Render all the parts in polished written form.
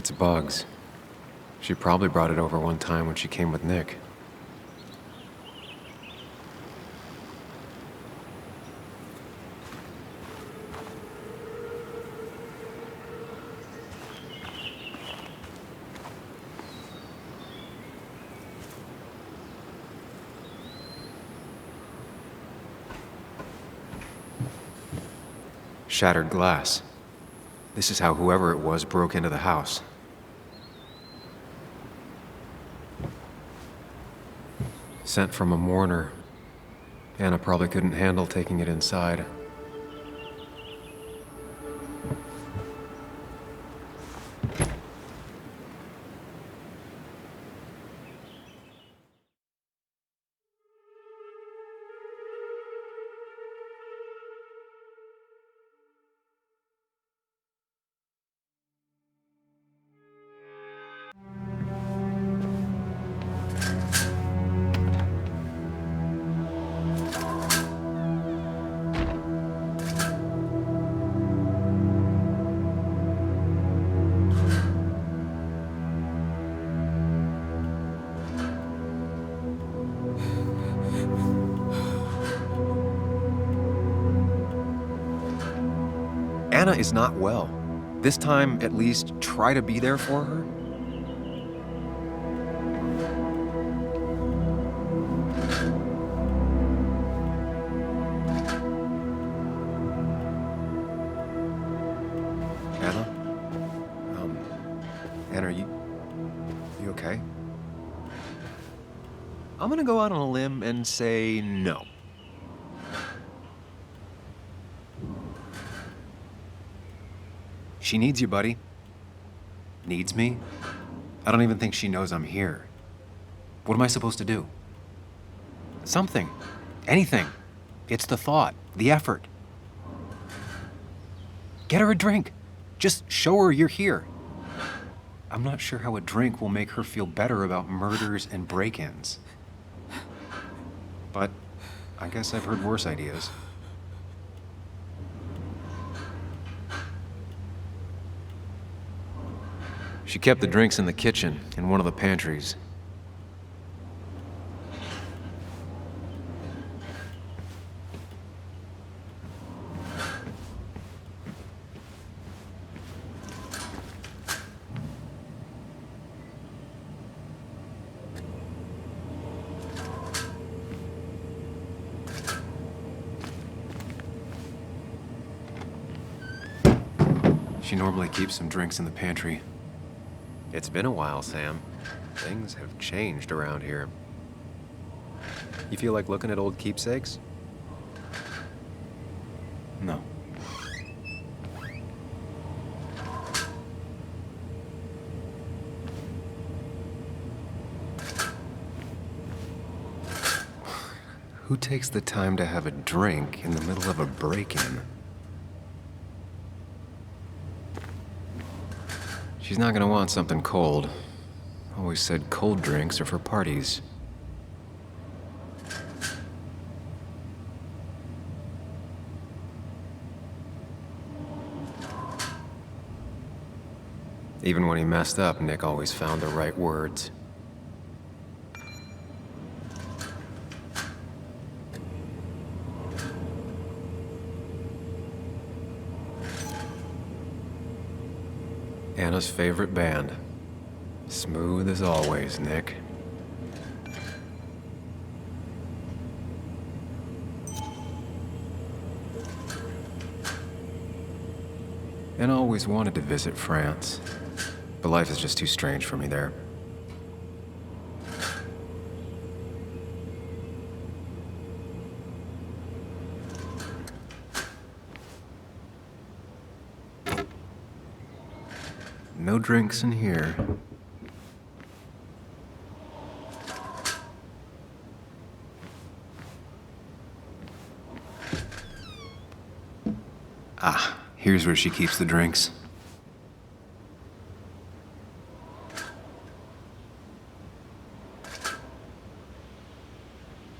It's bugs. She probably brought it over one time when she came with Nick. Shattered glass. This is how whoever it was broke into the house. Sent from a mourner. Anna probably couldn't handle taking it inside. Anna is not well. This time, at least, try to be there for her. Anna? Anna, are you okay? I'm gonna go out on a limb and say no. She needs you, buddy. Needs me? I don't even think she knows I'm here. What am I supposed to do? Something. Anything. It's the thought, the effort. Get her a drink. Just show her you're here. I'm not sure how a drink will make her feel better about murders and break-ins. But I guess I've heard worse ideas. She kept the drinks in the kitchen, in one of the pantries. She normally keeps some drinks in the pantry. It's been a while, Sam. Things have changed around here. You feel like looking at old keepsakes? No. Who takes the time to have a drink in the middle of a break-in? She's not gonna want something cold. Always said cold drinks are for parties. Even when he messed up, Nick always found the right words. Anna's favorite band. Smooth as always, Nick. Anna always wanted to visit France, but life is just too strange for me there. No drinks in here. Ah, here's where she keeps the drinks.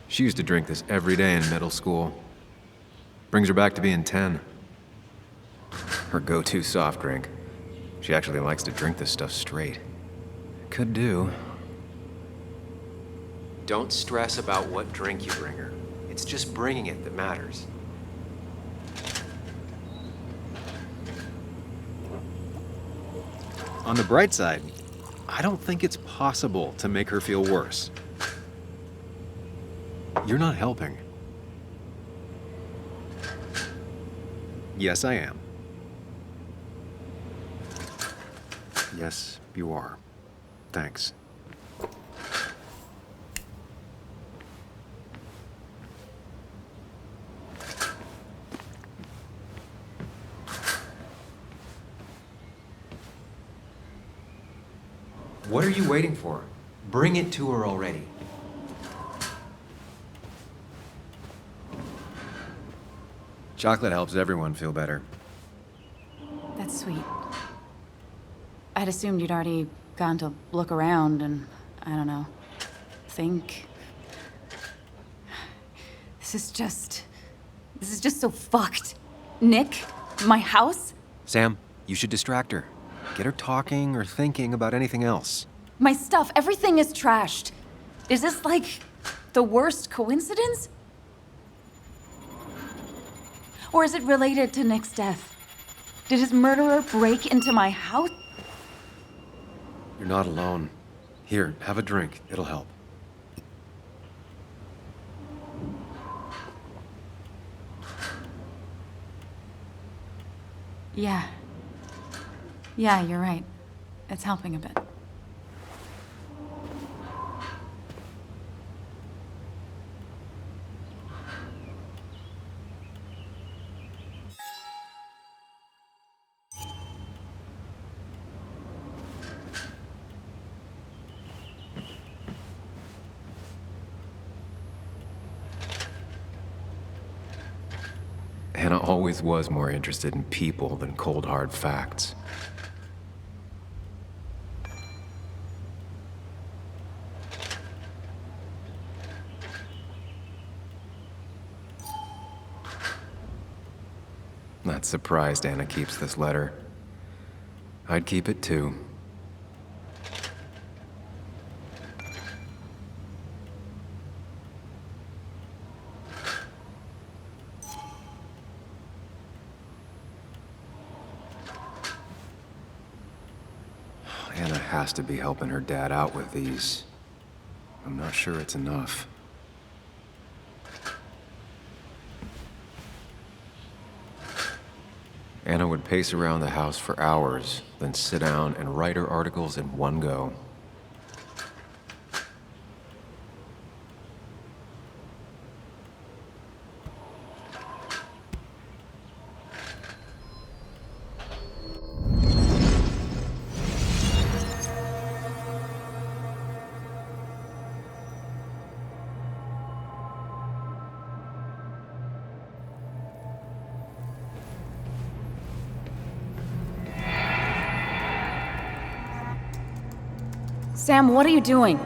She used to drink this every day in middle school. Brings her back to being 10. Her go-to soft drink. She actually likes to drink this stuff straight. Could do. Don't stress about what drink you bring her. It's just bringing it that matters. On the bright side, I don't think it's possible to make her feel worse. You're not helping. Yes, I am. Yes, you are. Thanks. What are you waiting for? Bring it to her already. Chocolate helps everyone feel better. That's sweet. I'd assumed you'd already gone to look around and, I don't know, think. This is just so fucked. Nick? My house? Sam, you should distract her. Get her talking or thinking about anything else. My stuff, everything is trashed. Is this like the worst coincidence? Or is it related to Nick's death? Did his murderer break into my house? You're not alone. Here, have a drink. It'll help. Yeah. Yeah, you're right. It's helping a bit. Anna always was more interested in people than cold, hard facts. Not surprised Anna keeps this letter. I'd keep it too. Anna has to be helping her dad out with these. I'm not sure it's enough. Anna would pace around the house for hours, then sit down and write her articles in one go. Sam, what are you doing?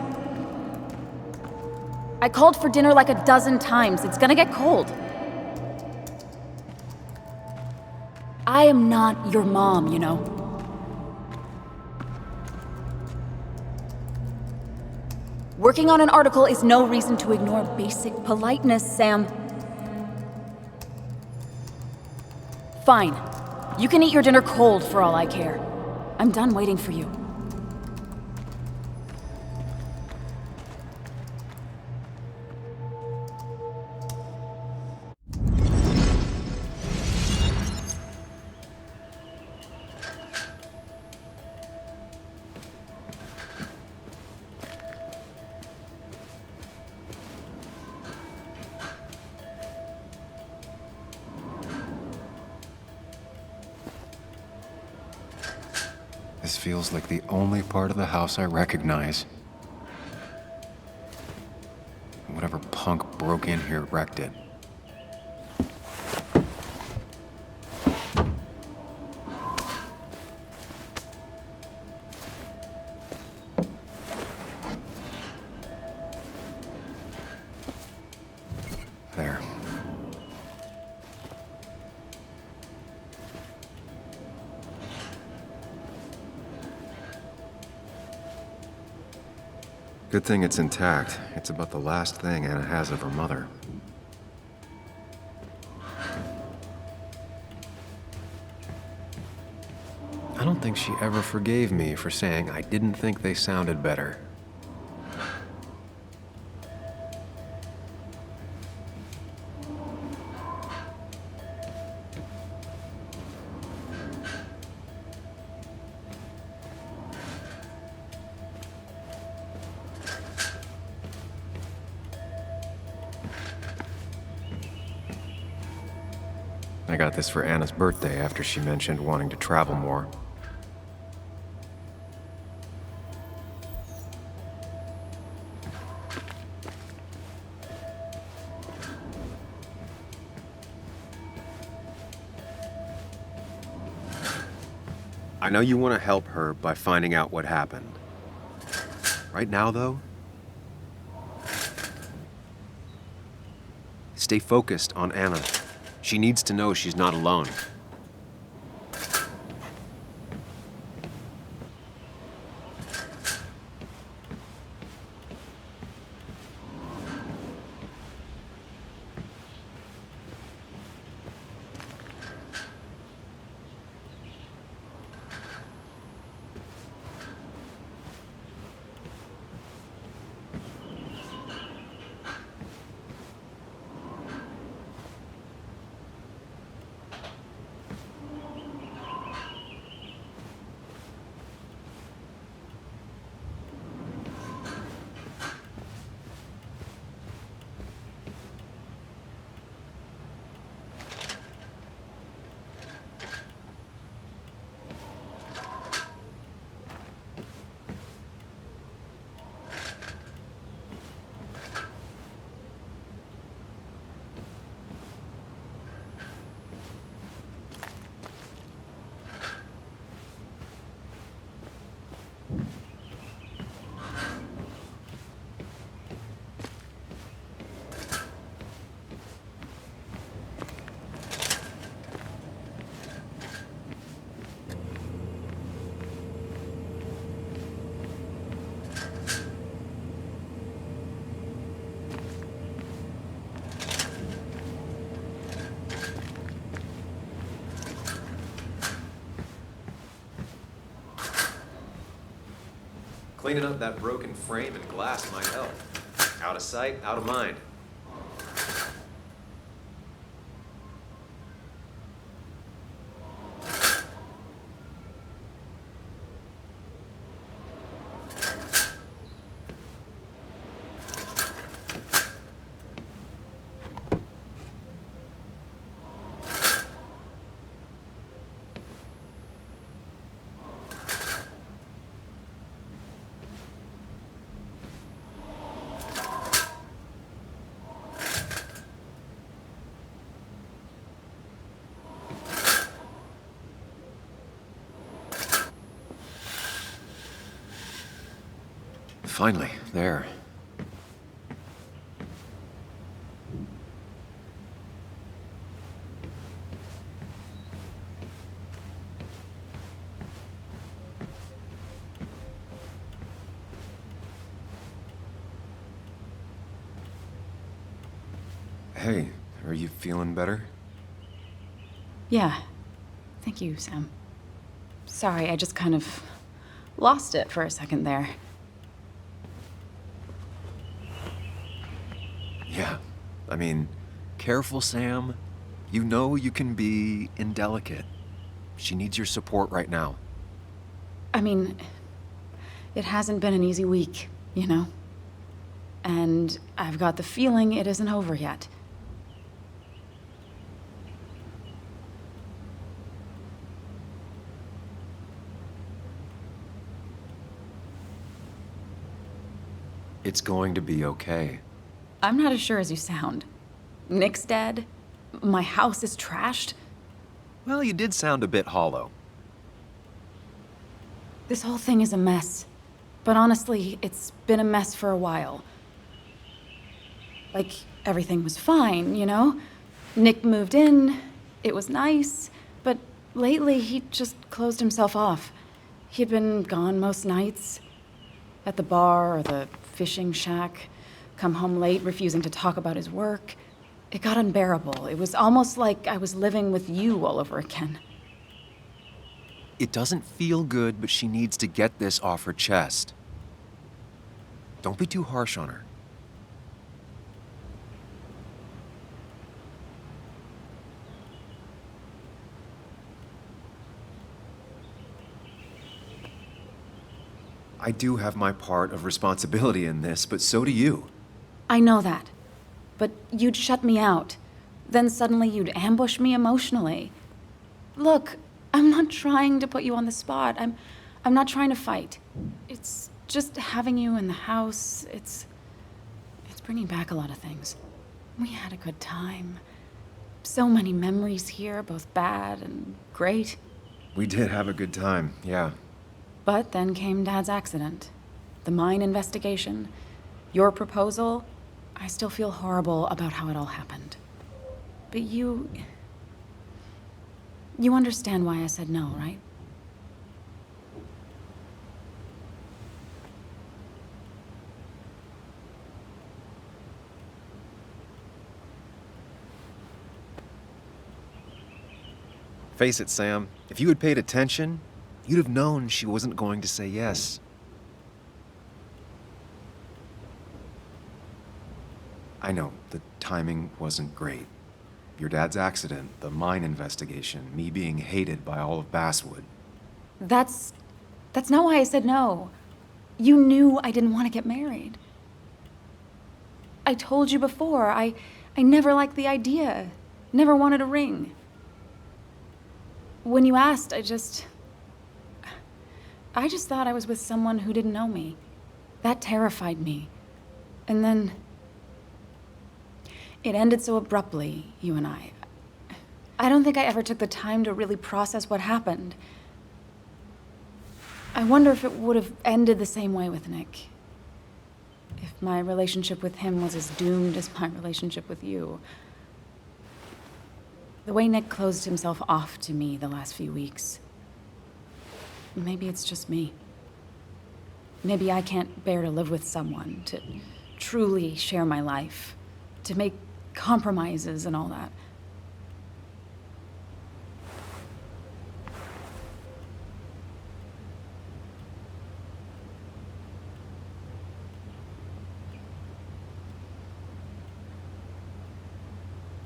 I called for dinner like a dozen times. It's gonna get cold. I am not your mom, you know. Working on an article is no reason to ignore basic politeness, Sam. Fine. You can eat your dinner cold for all I care. I'm done waiting for you. This feels like the only part of the house I recognize. Whatever punk broke in here wrecked it. There. Good thing it's intact. It's about the last thing Anna has of her mother. I don't think she ever forgave me for saying I didn't think they sounded better. I got this for Anna's birthday after she mentioned wanting to travel more. I know you want to help her by finding out what happened. Right now, though, stay focused on Anna. She needs to know she's not alone. Cleaning up that broken frame and glass might help. Out of sight, out of mind. Finally, there. Hey, are you feeling better? Yeah. Thank you, Sam. Sorry, I just kind of lost it for a second there. Yeah. I mean, careful, Sam. You know you can be indelicate. She needs your support right now. I mean, it hasn't been an easy week, you know? And I've got the feeling it isn't over yet. It's going to be okay. I'm not as sure as you sound. Nick's dead. My house is trashed. Well, you did sound a bit hollow. This whole thing is a mess. But honestly, it's been a mess for a while. Like, everything was fine, you know? Nick moved in, it was nice, but lately he just closed himself off. He'd been gone most nights. At the bar or the fishing shack, come home late, refusing to talk about his work. It got unbearable. It was almost like I was living with you all over again. It doesn't feel good, but she needs to get this off her chest. Don't be too harsh on her. I do have my part of responsibility in this, but so do you. I know that. But you'd shut me out. Then suddenly you'd ambush me emotionally. Look, I'm not trying to put you on the spot. I'm not trying to fight. It's just having you in the house. It's bringing back a lot of things. We had a good time. So many memories here, both bad and great. We did have a good time, yeah. But then came Dad's accident. The mine investigation. Your proposal. I still feel horrible about how it all happened. But you understand why I said no, right? Face it, Sam. If you had paid attention, you'd have known she wasn't going to say yes. I know, the timing wasn't great. Your dad's accident, the mine investigation, me being hated by all of Basswood. That's not why I said no. You knew I didn't want to get married. I told you before, I never liked the idea. Never wanted a ring. When you asked, I just thought I was with someone who didn't know me. That terrified me. And then it ended so abruptly, you and I. I don't think I ever took the time to really process what happened. I wonder if it would have ended the same way with Nick. If my relationship with him was as doomed as my relationship with you. The way Nick closed himself off to me the last few weeks. Maybe it's just me. Maybe I can't bear to live with someone, to truly share my life, to make compromises and all that.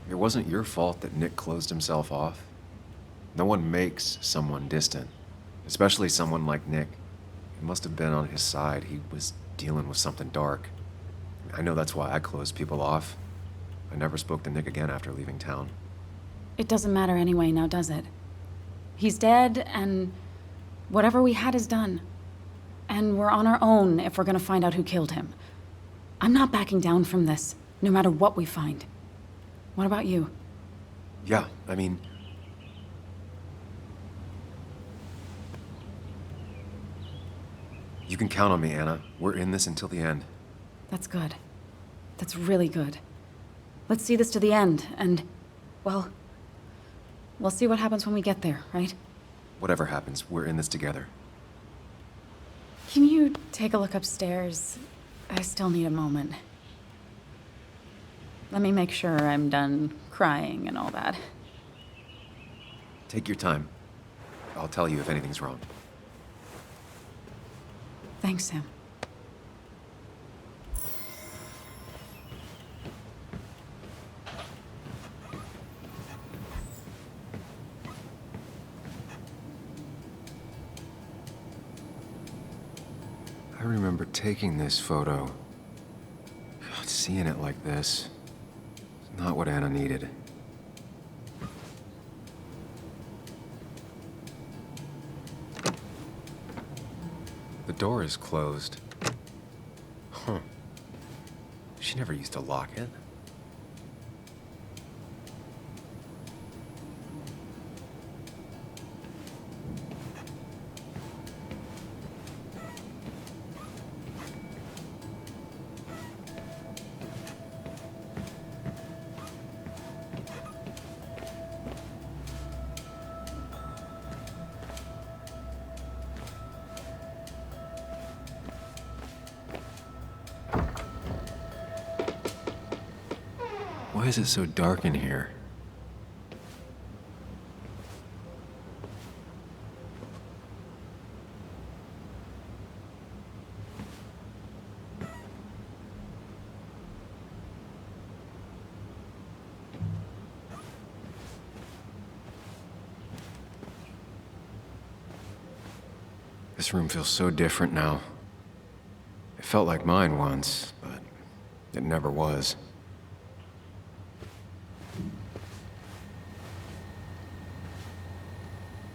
It wasn't your fault that Nick closed himself off. No one makes someone distant, especially someone like Nick. It must have been on his side. He was dealing with something dark. I know that's why I closed people off. I never spoke to Nick again after leaving town. It doesn't matter anyway now, does it? He's dead, and whatever we had is done. And we're on our own if we're gonna find out who killed him. I'm not backing down from this, no matter what we find. What about you? Yeah, I mean... You can count on me, Anna. We're in this until the end. That's good. That's really good. Let's see this to the end, and, well, we'll see what happens when we get there, right? Whatever happens, we're in this together. Can you take a look upstairs? I still need a moment. Let me make sure I'm done crying and all that. Take your time. I'll tell you if anything's wrong. Thanks, Sam. I remember taking this photo. God, seeing it like this. It's not what Anna needed. The door is closed. Huh. She never used to lock it. Why is it so dark in here? This room feels so different now. It felt like mine once, but it never was.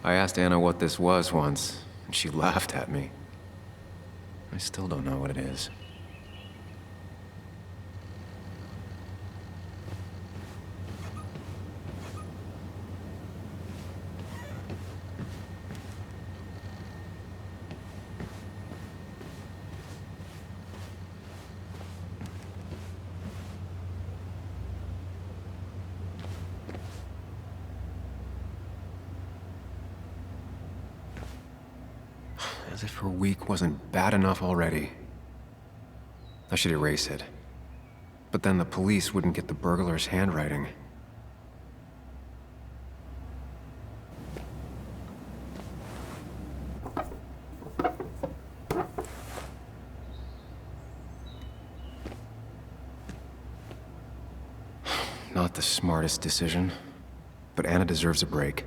I asked Anna what this was once, and she laughed at me. I still don't know what it is. As if her week wasn't bad enough already. I should erase it. But then the police wouldn't get the burglar's handwriting. Not the smartest decision, but Anna deserves a break.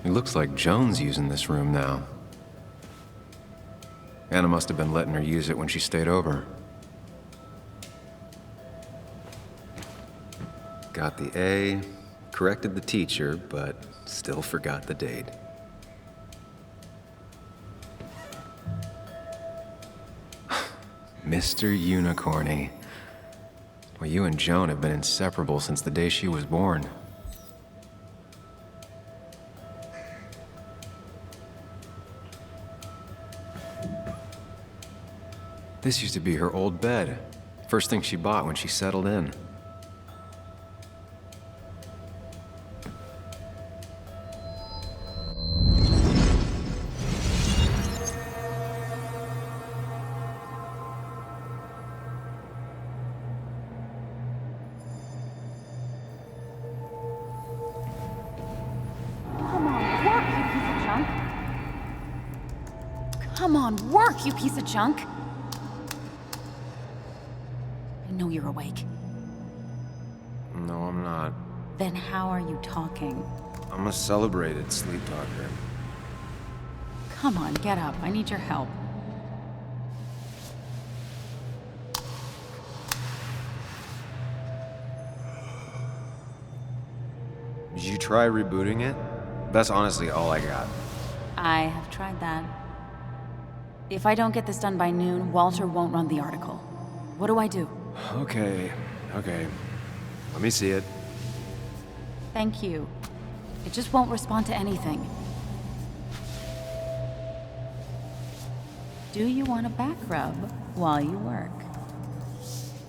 It looks like Joan's using this room now. Anna must have been letting her use it when she stayed over. Got the A, corrected the teacher, but still forgot the date. Mr. Unicorny. Well, you and Joan have been inseparable since the day she was born. This used to be her old bed. First thing she bought when she settled in. Come on, work, you piece of junk! I know you're awake. No, I'm not. Then how are you talking? I'm a celebrated sleep talker. Come on, get up. I need your help. Did you try rebooting it? That's honestly all I got. I have tried that. If I don't get this done by noon, Walter won't run the article. What do I do? Okay. Let me see it. Thank you. It just won't respond to anything. Do you want a back rub while you work?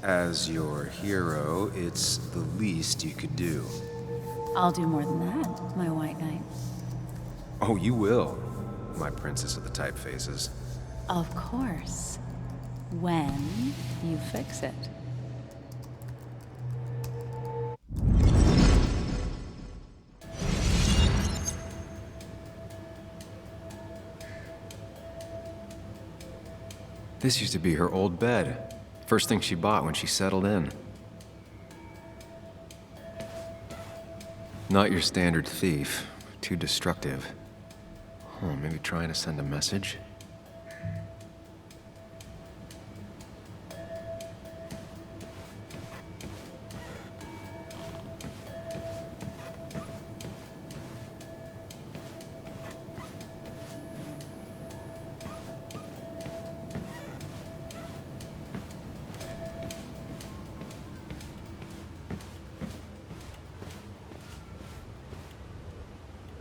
As your hero, it's the least you could do. I'll do more than that, my white knight. Oh, you will, my princess of the typefaces. Of course. When you fix it. This used to be her old bed. First thing she bought when she settled in. Not your standard thief. Too destructive. Oh, maybe trying to send a message?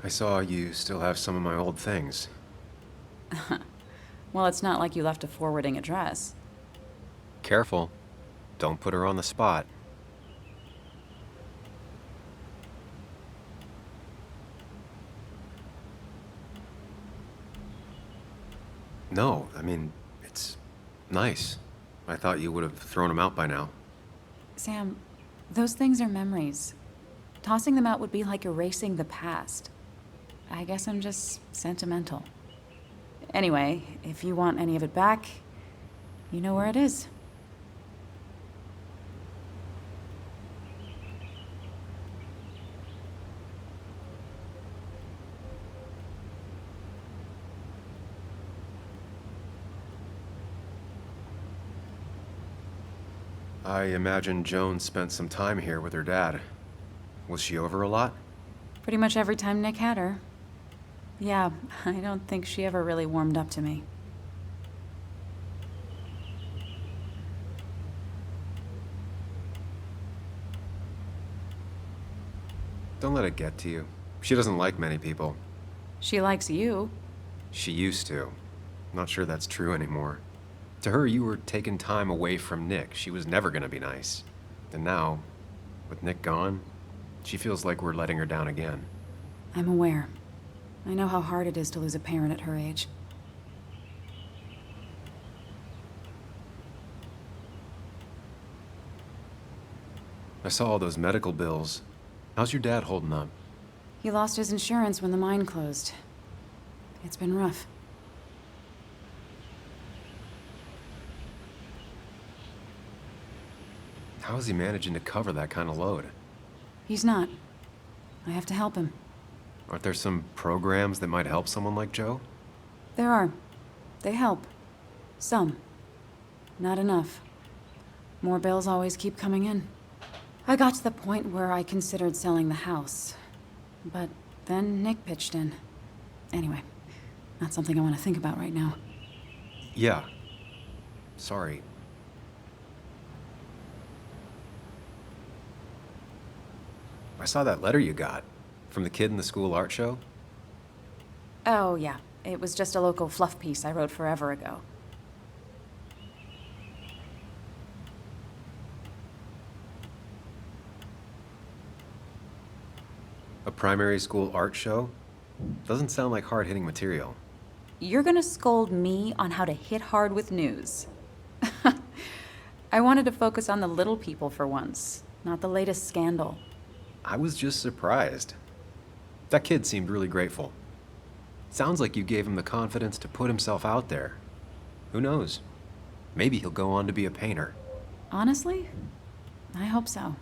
I saw you still have some of my old things. Well, it's not like you left a forwarding address. Careful. Don't put her on the spot. No, I mean, it's nice. I thought you would have thrown them out by now. Sam, those things are memories. Tossing them out would be like erasing the past. I guess I'm just sentimental. Anyway, if you want any of it back, you know where it is. I imagine Joan spent some time here with her dad. Was she over a lot? Pretty much every time Nick had her. Yeah, I don't think she ever really warmed up to me. Don't let it get to you. She doesn't like many people. She likes you. She used to. Not sure that's true anymore. To her, you were taking time away from Nick. She was never gonna be nice. And now, with Nick gone, she feels like we're letting her down again. I'm aware. I know how hard it is to lose a parent at her age. I saw all those medical bills. How's your dad holding up? He lost his insurance when the mine closed. It's been rough. How is he managing to cover that kind of load? He's not. I have to help him. Aren't there some programs that might help someone like Joe? There are. They help. Some. Not enough. More bills always keep coming in. I got to the point where I considered selling the house. But then Nick pitched in. Anyway, not something I want to think about right now. Yeah. Sorry. I saw that letter you got from the kid in the school art show. Oh, yeah. It was just a local fluff piece I wrote forever ago. A primary school art show? Doesn't sound like hard-hitting material. You're gonna scold me on how to hit hard with news. I wanted to focus on the little people for once, not the latest scandal. I was just surprised. That kid seemed really grateful. Sounds like you gave him the confidence to put himself out there. Who knows? Maybe he'll go on to be a painter. Honestly, I hope so.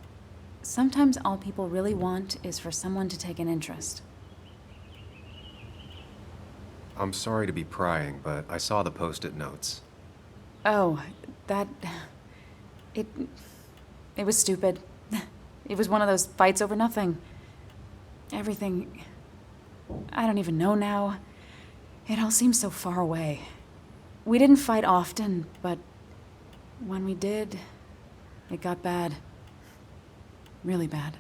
Sometimes all people really want is for someone to take an interest. I'm sorry to be prying, but I saw the post-it notes. Oh, that... It was stupid. It was one of those fights over nothing. Everything... I don't even know now. It all seems so far away. We didn't fight often, but when we did, it got bad. Really bad.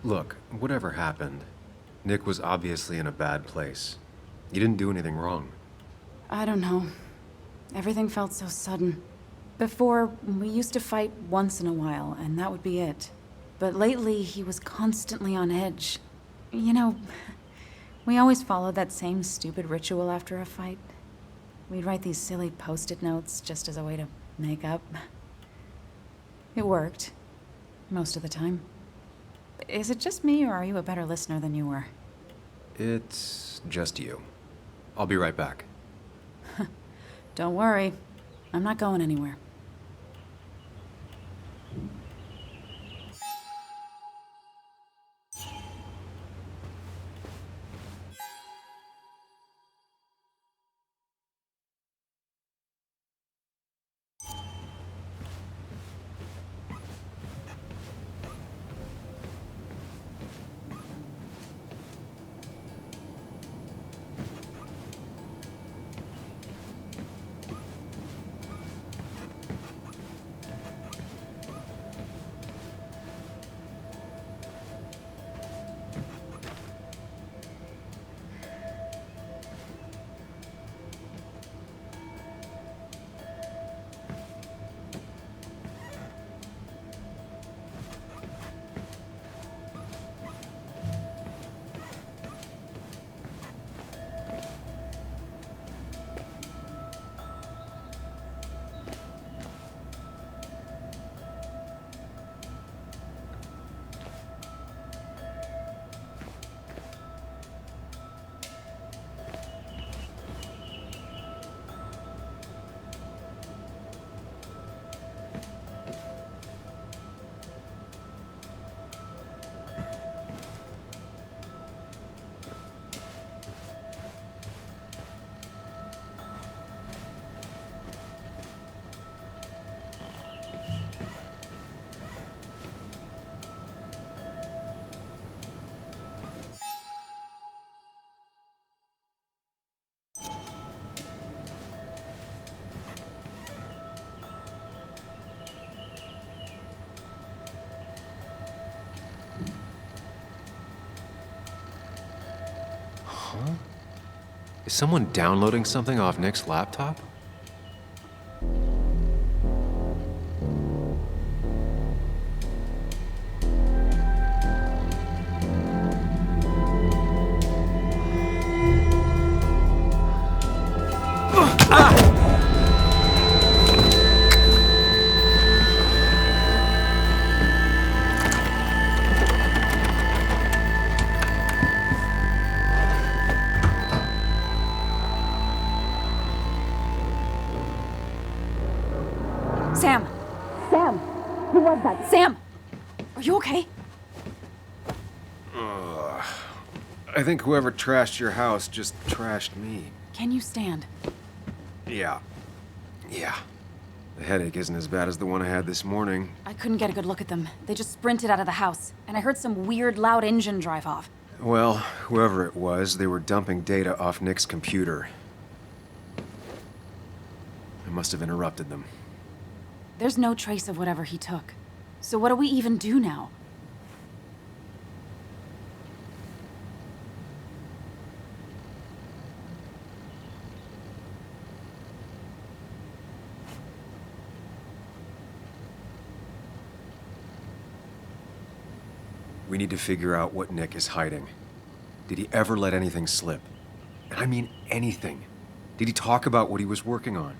Look, whatever happened, Nick was obviously in a bad place. You didn't do anything wrong. I don't know. Everything felt so sudden. Before, we used to fight once in a while, and that would be it. But lately, he was constantly on edge. You know, we always followed that same stupid ritual after a fight. We'd write these silly post-it notes just as a way to make up. It worked. Most of the time. Is it just me, or are you a better listener than you were? It's just you. I'll be right back. Don't worry. I'm not going anywhere. Is someone downloading something off Nick's laptop? Sam! Sam! Who was that? Sam! Are you okay? I think whoever trashed your house just trashed me. Can you stand? Yeah. The headache isn't as bad as the one I had this morning. I couldn't get a good look at them. They just sprinted out of the house, and I heard some weird, loud engine drive off. Well, whoever it was, they were dumping data off Nick's computer. I must have interrupted them. There's no trace of whatever he took. So what do we even do now? We need to figure out what Nick is hiding. Did he ever let anything slip? And I mean anything. Did he talk about what he was working on?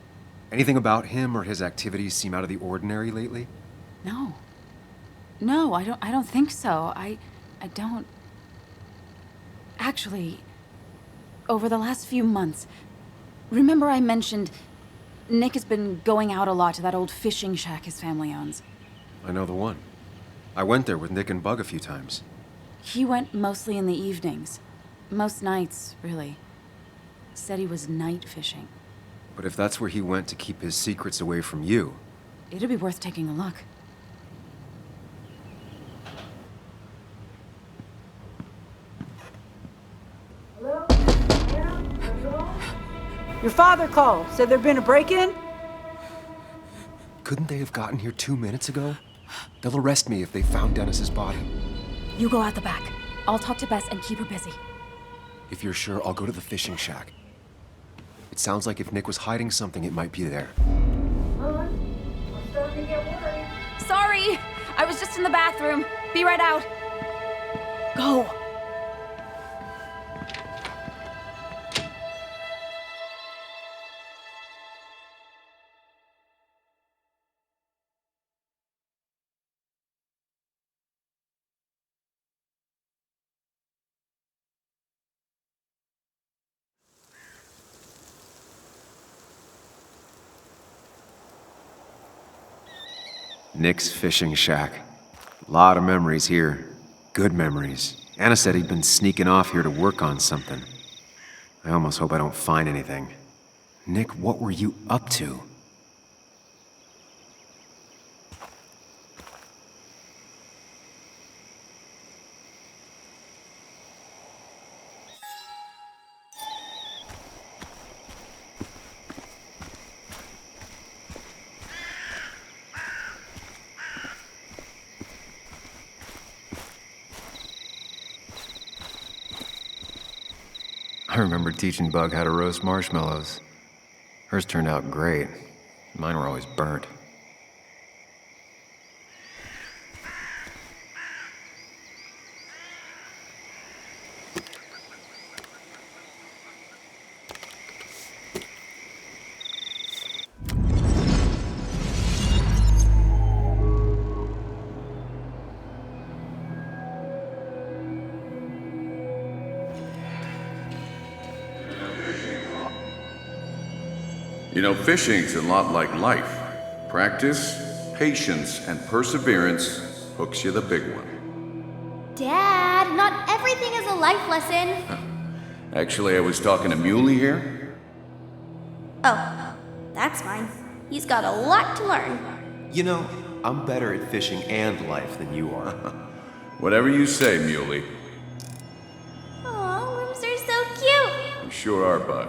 Anything about him or his activities seem out of the ordinary lately? No. No, I don't think so. I don't... Actually, over the last few months, remember I mentioned Nick has been going out a lot to that old fishing shack his family owns. I know the one. I went there with Nick and Bug a few times. He went mostly in the evenings. Most nights, really. Said he was night fishing. But if that's where he went to keep his secrets away from you... It'd be worth taking a look. Hello? Anna? Hello? Your father called. Said there'd been a break-in? Couldn't they have gotten here 2 minutes ago? They'll arrest me if they found Dennis's body. You go out the back. I'll talk to Bess and keep her busy. If you're sure, I'll go to the fishing shack. It sounds like if Nick was hiding something, it might be there. I'm starting to get worried. Sorry! I was just in the bathroom. Be right out. Go. Nick's fishing shack. A lot of memories here. Good memories. Anna said he'd been sneaking off here to work on something. I almost hope I don't find anything. Nick, what were you up to? I remember teaching Bug how to roast marshmallows. Hers turned out great. Mine were always burnt. You know, fishing's a lot like life. Practice, patience, and perseverance hooks you the big one. Dad, not everything is a life lesson. Actually, I was talking to Muley here. Oh, that's fine. He's got a lot to learn. You know, I'm better at fishing and life than you are. Whatever you say, Muley. Aw, worms are so cute. You sure are, Bug.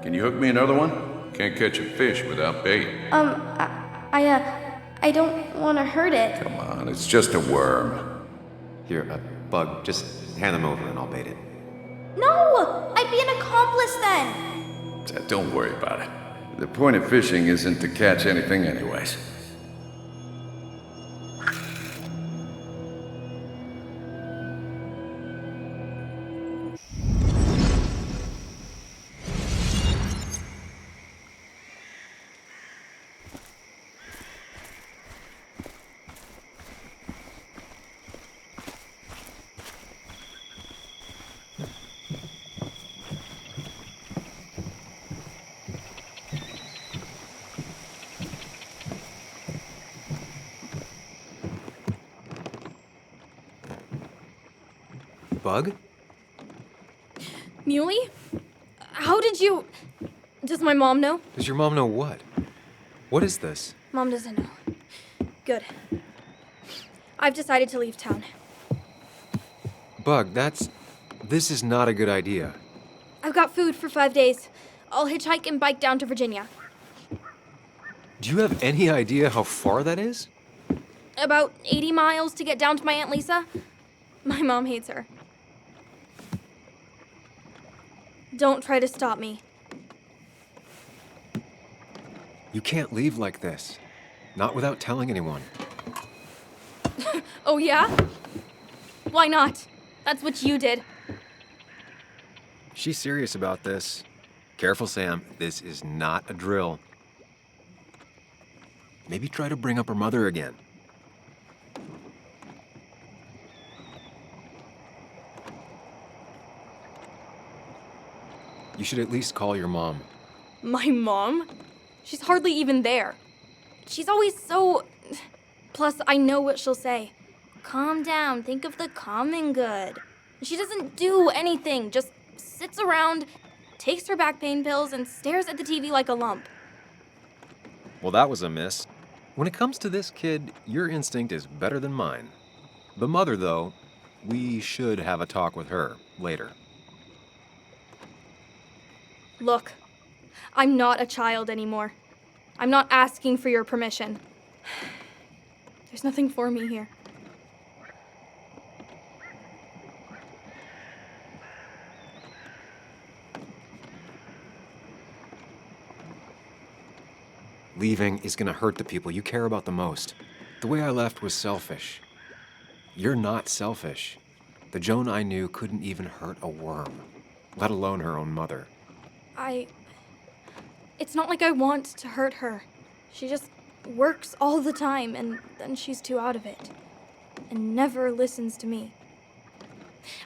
Can you hook me another one? Can't catch a fish without bait. I don't want to hurt it. Come on, it's just a worm. Here, Bug, just hand them over and I'll bait it. No! I'd be an accomplice then! Don't worry about it. The point of fishing isn't to catch anything anyways. Bug? Muley? How did you... Does my mom know? Does your mom know what? What is this? Mom doesn't know. Good. I've decided to leave town. Bug, this is not a good idea. I've got food for 5 days. I'll hitchhike and bike down to Virginia. Do you have any idea how far that is? About 80 miles to get down to my Aunt Lisa. My mom hates her. Don't try to stop me. You can't leave like this. Not without telling anyone. Oh, yeah? Why not? That's what you did. She's serious about this. Careful, Sam. This is not a drill. Maybe try to bring up her mother again. You should at least call your mom. My mom? She's hardly even there. She's always so... Plus, I know what she'll say. Calm down, think of the common good. She doesn't do anything, just sits around, takes her back pain pills, and stares at the TV like a lump. Well, that was a miss. When it comes to this kid, your instinct is better than mine. The mother, though, we should have a talk with her later. Look, I'm not a child anymore. I'm not asking for your permission. There's nothing for me here. Leaving is gonna hurt the people you care about the most. The way I left was selfish. You're not selfish. The Joan I knew couldn't even hurt a worm, let alone her own mother. It's not like I want to hurt her. She just works all the time, and then she's too out of it. And never listens to me.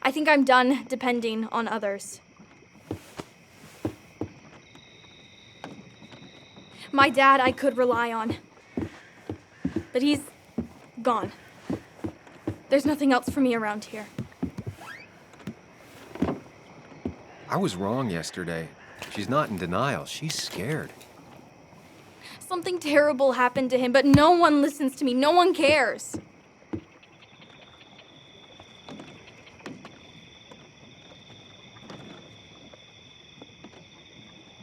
I think I'm done depending on others. My dad I could rely on. But he's gone. There's nothing else for me around here. I was wrong yesterday. She's not in denial. She's scared. Something terrible happened to him, but no one listens to me. No one cares.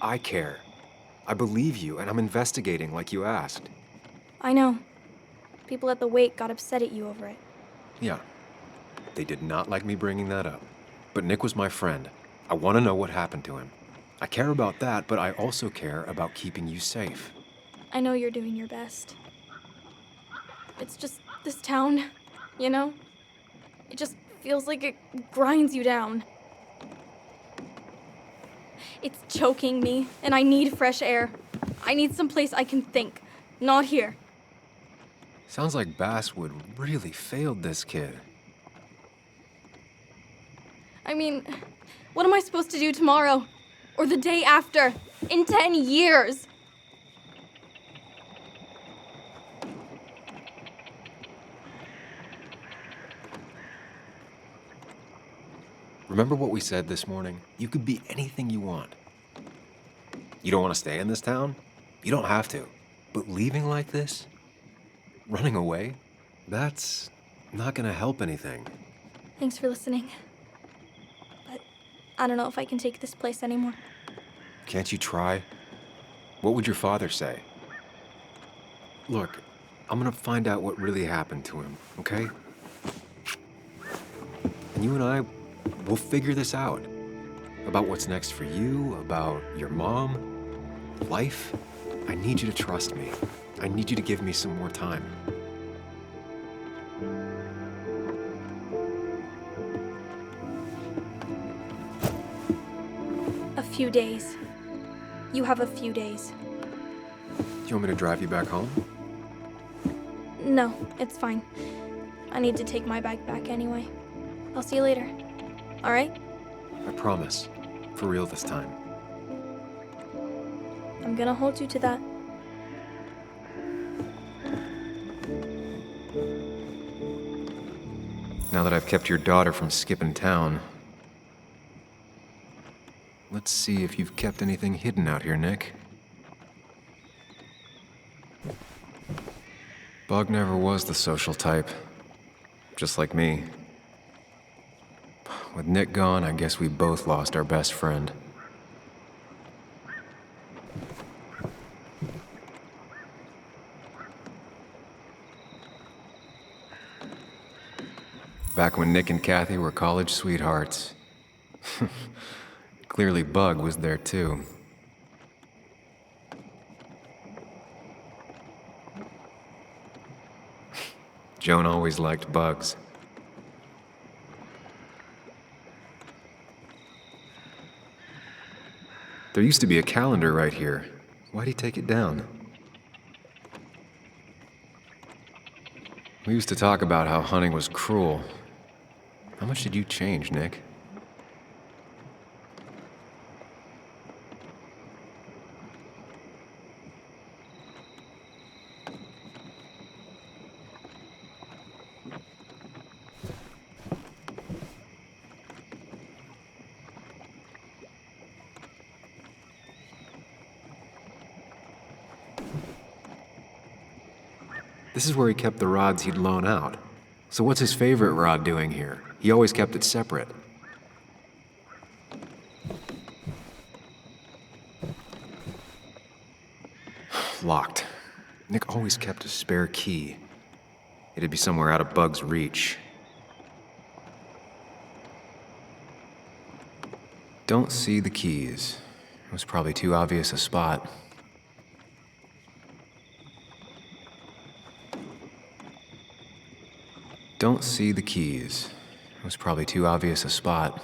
I care. I believe you, and I'm investigating like you asked. I know. People at the wake got upset at you over it. Yeah. They did not like me bringing that up. But Nick was my friend. I want to know what happened to him. I care about that, but I also care about keeping you safe. I know you're doing your best. It's just this town, you know? It just feels like it grinds you down. It's choking me, and I need fresh air. I need someplace I can think, not here. Sounds like Basswood really failed this kid. I mean, what am I supposed to do tomorrow? Or the day after? In 10 years? Remember what we said this morning? You could be anything you want. You don't want to stay in this town? You don't have to. But leaving like this? Running away? That's not gonna help anything. Thanks for listening. But I don't know if I can take this place anymore. Can't you try? What would your father say? Look, I'm gonna find out what really happened to him, okay? And you and I, we'll figure this out. About what's next for you, about your mom, life. I need you to trust me. I need you to give me some more time. A few days. You have a few days. Do you want me to drive you back home? No, it's fine. I need to take my bag back anyway. I'll see you later. All right? I promise. For real this time. I'm gonna hold you to that. Now that I've kept your daughter from skipping town, let's see if you've kept anything hidden out here, Nick. Bug never was the social type. Just like me. With Nick gone, I guess we both lost our best friend. Back when Nick and Kathy were college sweethearts. Clearly Bug was there too. Joan always liked bugs. There used to be a calendar right here. Why'd he take it down? We used to talk about how hunting was cruel. How much did you change, Nick? This is where he kept the rods he'd loan out. So what's his favorite rod doing here? He always kept it separate. Locked. Nick always kept a spare key. It'd be somewhere out of Bug's reach. Don't see the keys. It was probably too obvious a spot. Don't see the keys. It was probably too obvious a spot.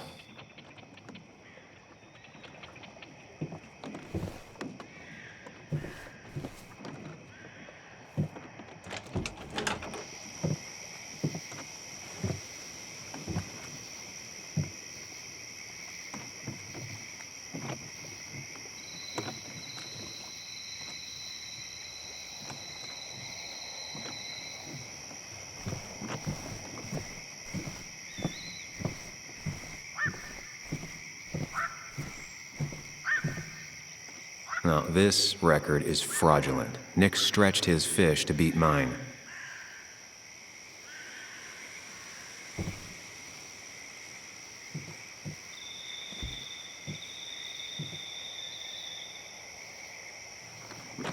Now, this record is fraudulent. Nick stretched his fish to beat mine.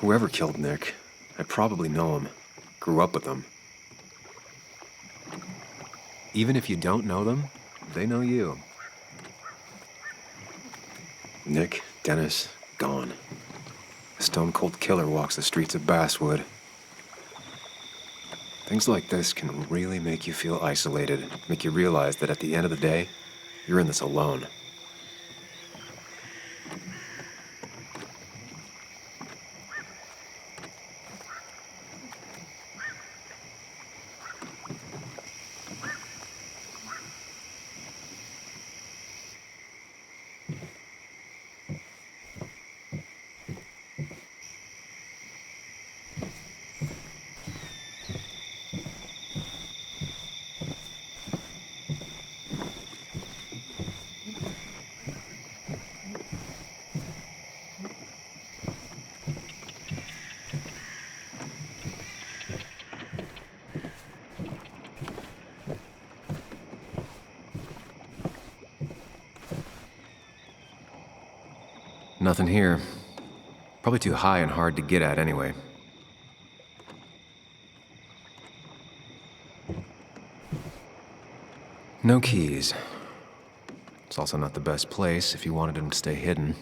Whoever killed Nick, I probably know him. Grew up with him. Even if you don't know them, they know you. Nick, Dennis, gone. A stone-cold killer walks the streets of Basswood. Things like this can really make you feel isolated, make you realize that at the end of the day, you're in this alone. Nothing here. Probably too high and hard to get at anyway. No keys. It's also not the best place if you wanted him to stay hidden.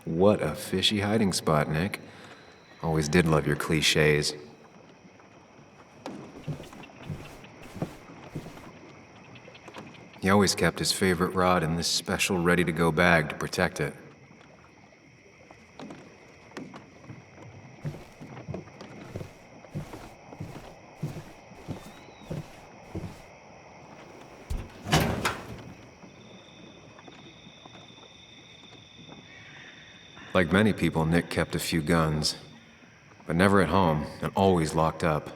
What a fishy hiding spot, Nick. Always did love your cliches. He always kept his favorite rod in this special ready-to-go bag to protect it. Like many people, Nick kept a few guns, but never at home and always locked up.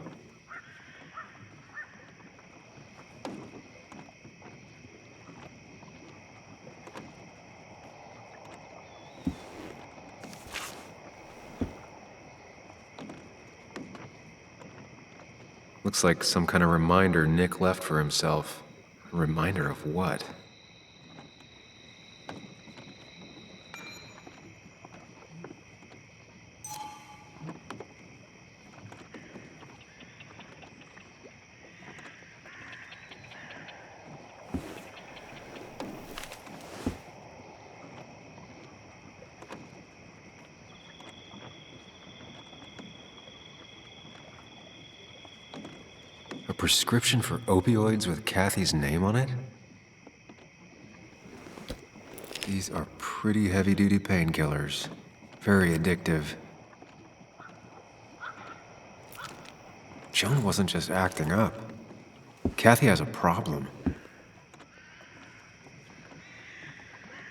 Looks like some kind of reminder Nick left for himself. A reminder of what? A prescription for opioids with Kathy's name on it? These are pretty heavy-duty painkillers. Very addictive. Joan wasn't just acting up. Kathy has a problem.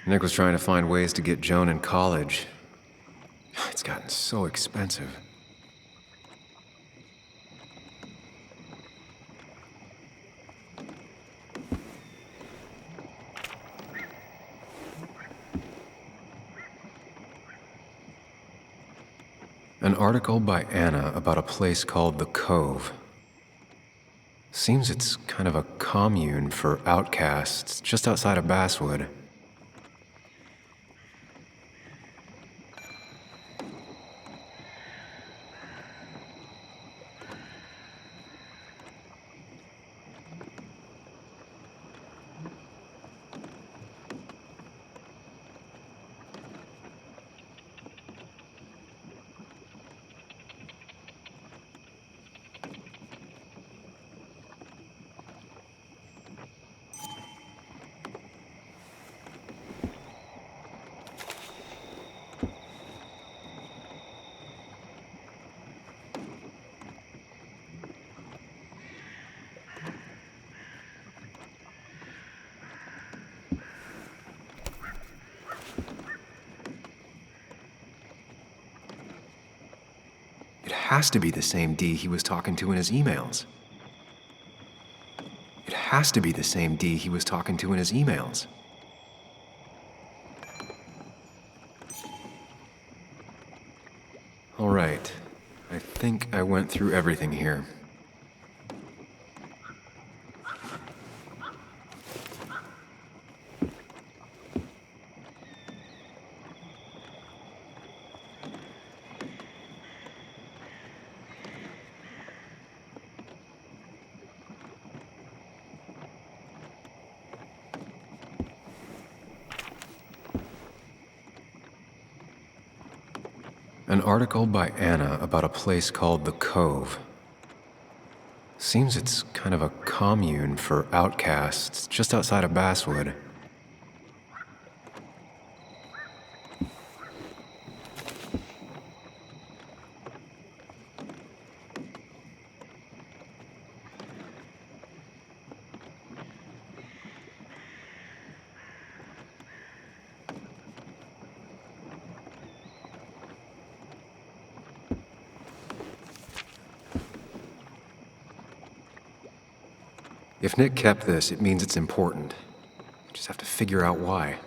Nick was trying to find ways to get Joan in college. It's gotten so expensive. An article by Anna about a place called The Cove. Seems it's kind of a commune for outcasts just outside of Basswood. It has to be the same D he was talking to in his emails. It has to be the same D he was talking to in his emails. All right. I think I went through everything here. An article by Anna about a place called The Cove. Seems it's kind of a commune for outcasts just outside of Basswood. If Nick kept this, it means it's important. Just have to figure out why.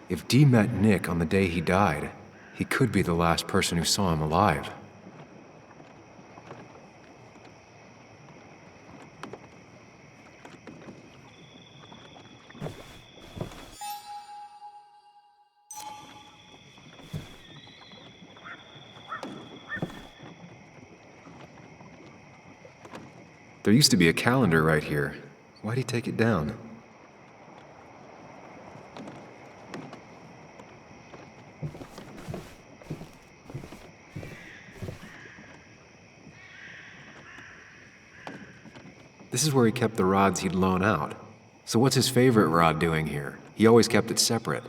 If Dee met Nick on the day he died, he could be the last person who saw him alive. There used to be a calendar right here. Why'd he take it down? This is where he kept the rods he'd loan out. So what's his favorite rod doing here? He always kept it separate.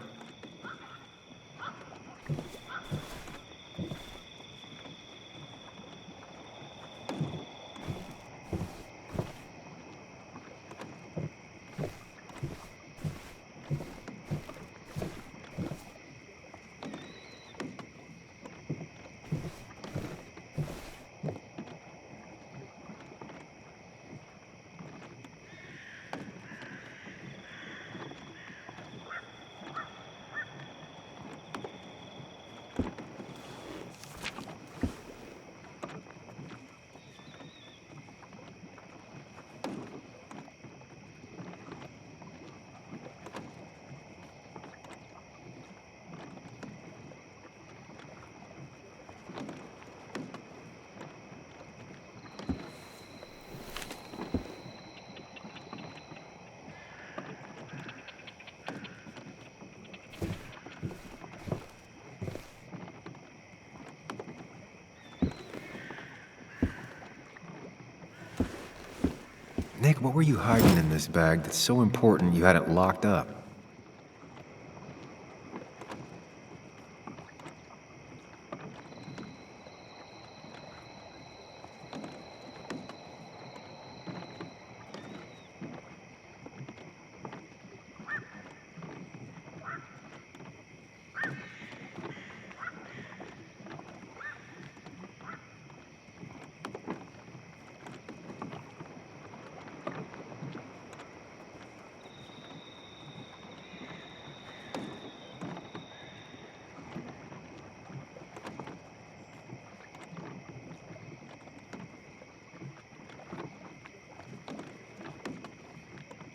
Nick, what were you hiding in this bag that's so important you had it locked up?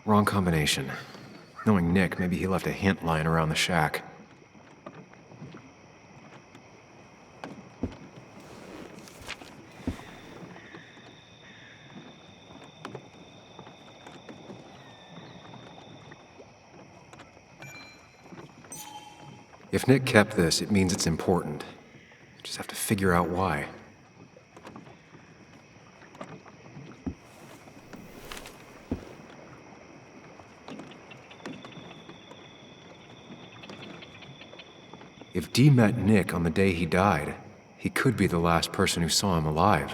Wrong combination. Knowing Nick, maybe he left a hint lying around the shack. If Nick kept this, it means it's important. Just have to figure out why. If Dee met Nick on the day he died, he could be the last person who saw him alive.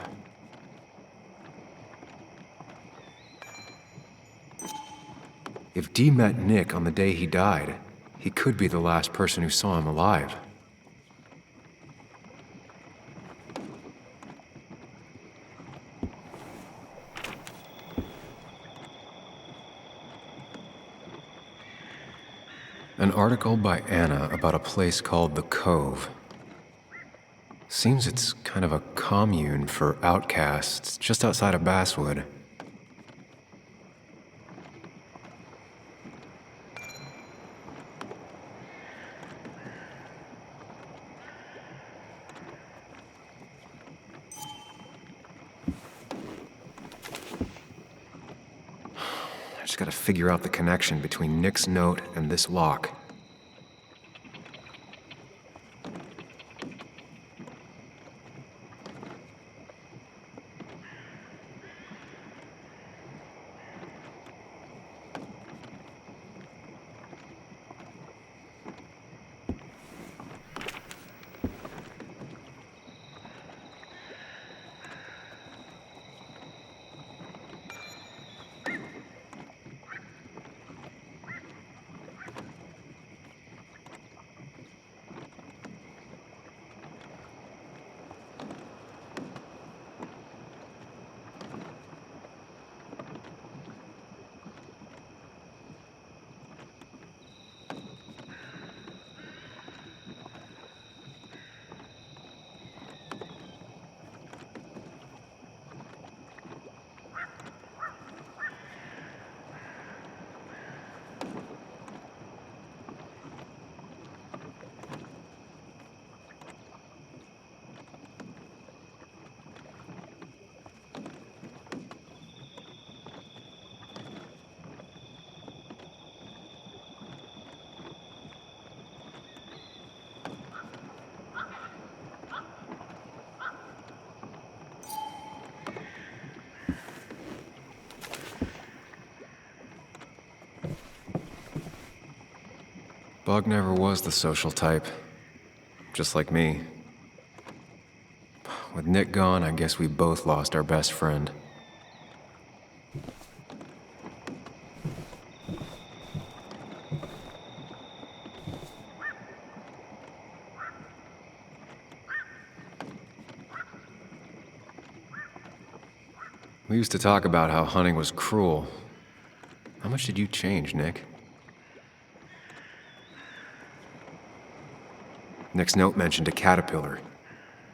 If Dee met Nick on the day he died, he could be the last person who saw him alive. An article by Anna about a place called The Cove. Seems it's kind of a commune for outcasts just outside of Basswood. I just gotta figure out the connection between Nick's note and this lock. Bug never was the social type. Just like me. With Nick gone, I guess we both lost our best friend. We used to talk about how hunting was cruel. How much did you change, Nick? Nick's note mentioned a caterpillar.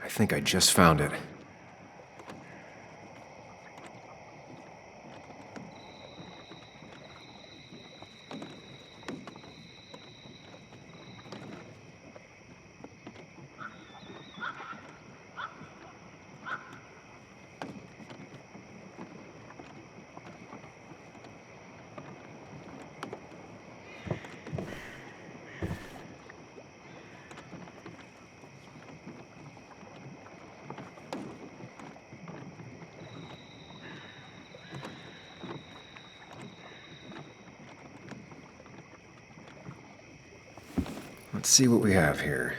I think I just found it. Let's see what we have here.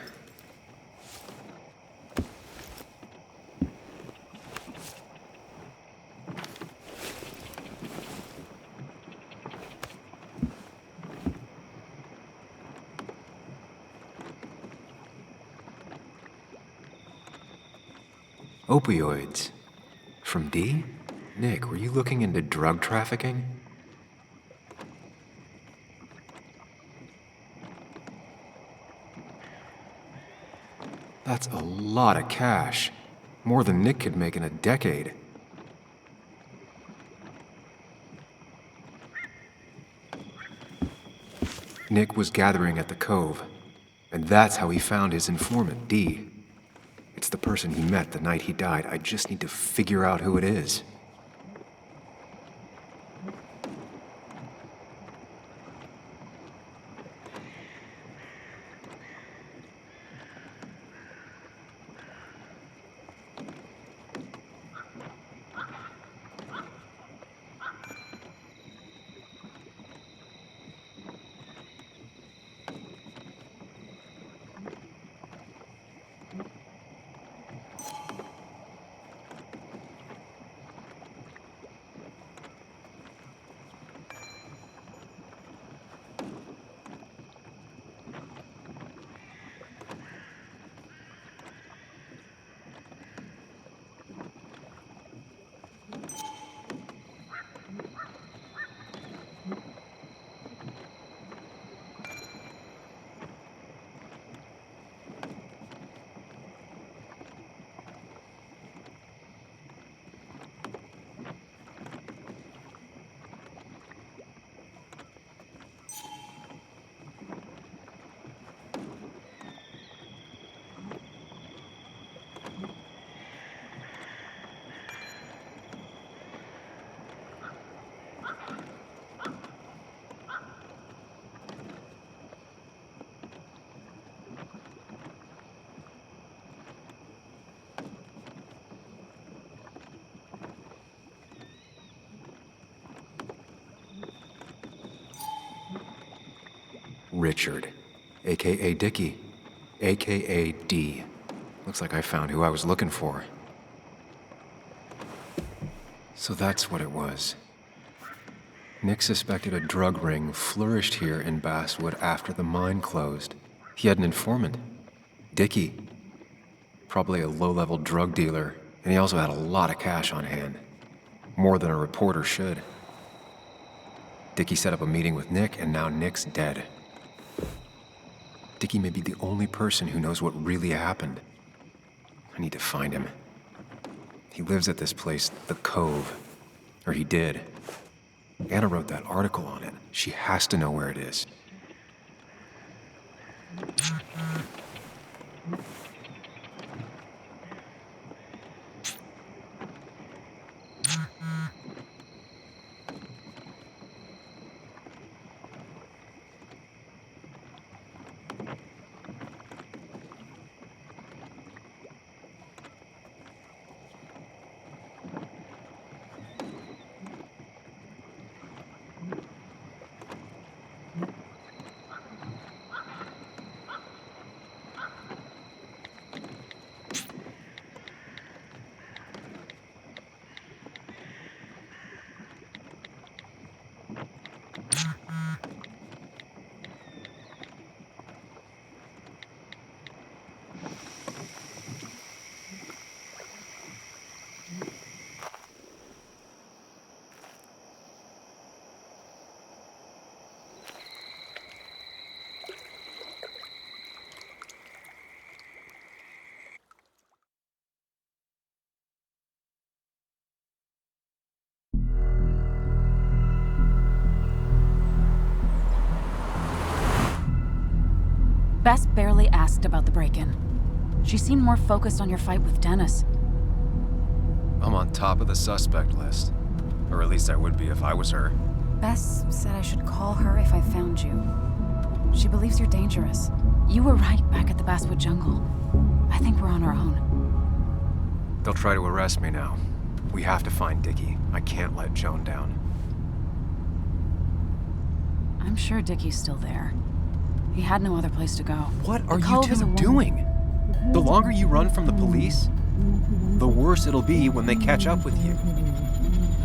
Opioids. From D? Nick, were you looking into drug trafficking? That's a lot of cash. More than Nick could make in a decade. Nick was gathering at the Cove, and that's how he found his informant, D. It's the person he met the night he died. I just need to figure out who it is. Richard, aka Dickie, aka D. Looks like I found who I was looking for. So that's what it was. Nick suspected a drug ring flourished here in Basswood after the mine closed. He had an informant, Dickie. Probably a low-level drug dealer, and he also had a lot of cash on hand. More than a reporter should. Dickie set up a meeting with Nick, and now Nick's dead. Dickie may be the only person who knows what really happened. I need to find him. He lives at this place, The Cove. Or he did. Anna wrote that article on it. She has to know where it is. Bess barely asked about the break-in. She seemed more focused on your fight with Dennis. I'm on top of the suspect list. Or at least I would be if I was her. Bess said I should call her if I found you. She believes you're dangerous. You were right back at the Basswood Jungle. I think we're on our own. They'll try to arrest me now. We have to find Dickie. I can't let Joan down. I'm sure Dickie's still there. He had no other place to go. What The are you Cove is two a doing? The longer you run from the police, the worse it'll be when they catch up with you.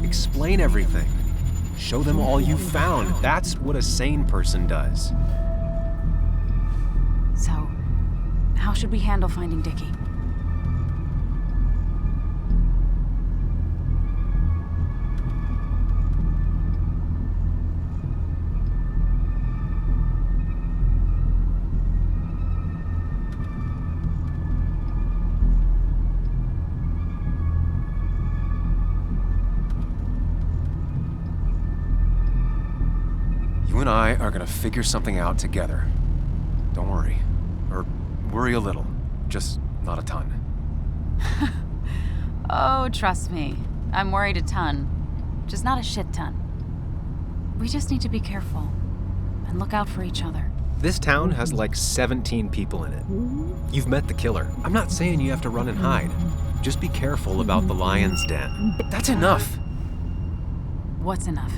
Explain everything. Show them all you found. That's what a sane person does. So, how should we handle finding Dickie? You and I are gonna figure something out together. Don't worry. Or worry a little. Just not a ton. Oh, trust me. I'm worried a ton. Just not a shit ton. We just need to be careful and look out for each other. This town has like 17 people in it. You've met the killer. I'm not saying you have to run and hide. Just be careful about the lion's den. That's enough. What's enough?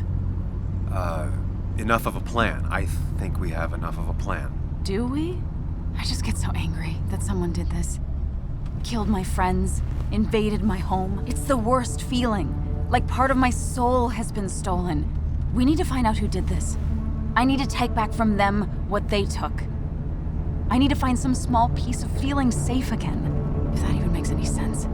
Enough of a plan. I think we have enough of a plan. Do we? I just get so angry that someone did this. Killed my friends, invaded my home. It's the worst feeling. Like part of my soul has been stolen. We need to find out who did this. I need to take back from them what they took. I need to find some small piece of feeling safe again, if that even makes any sense.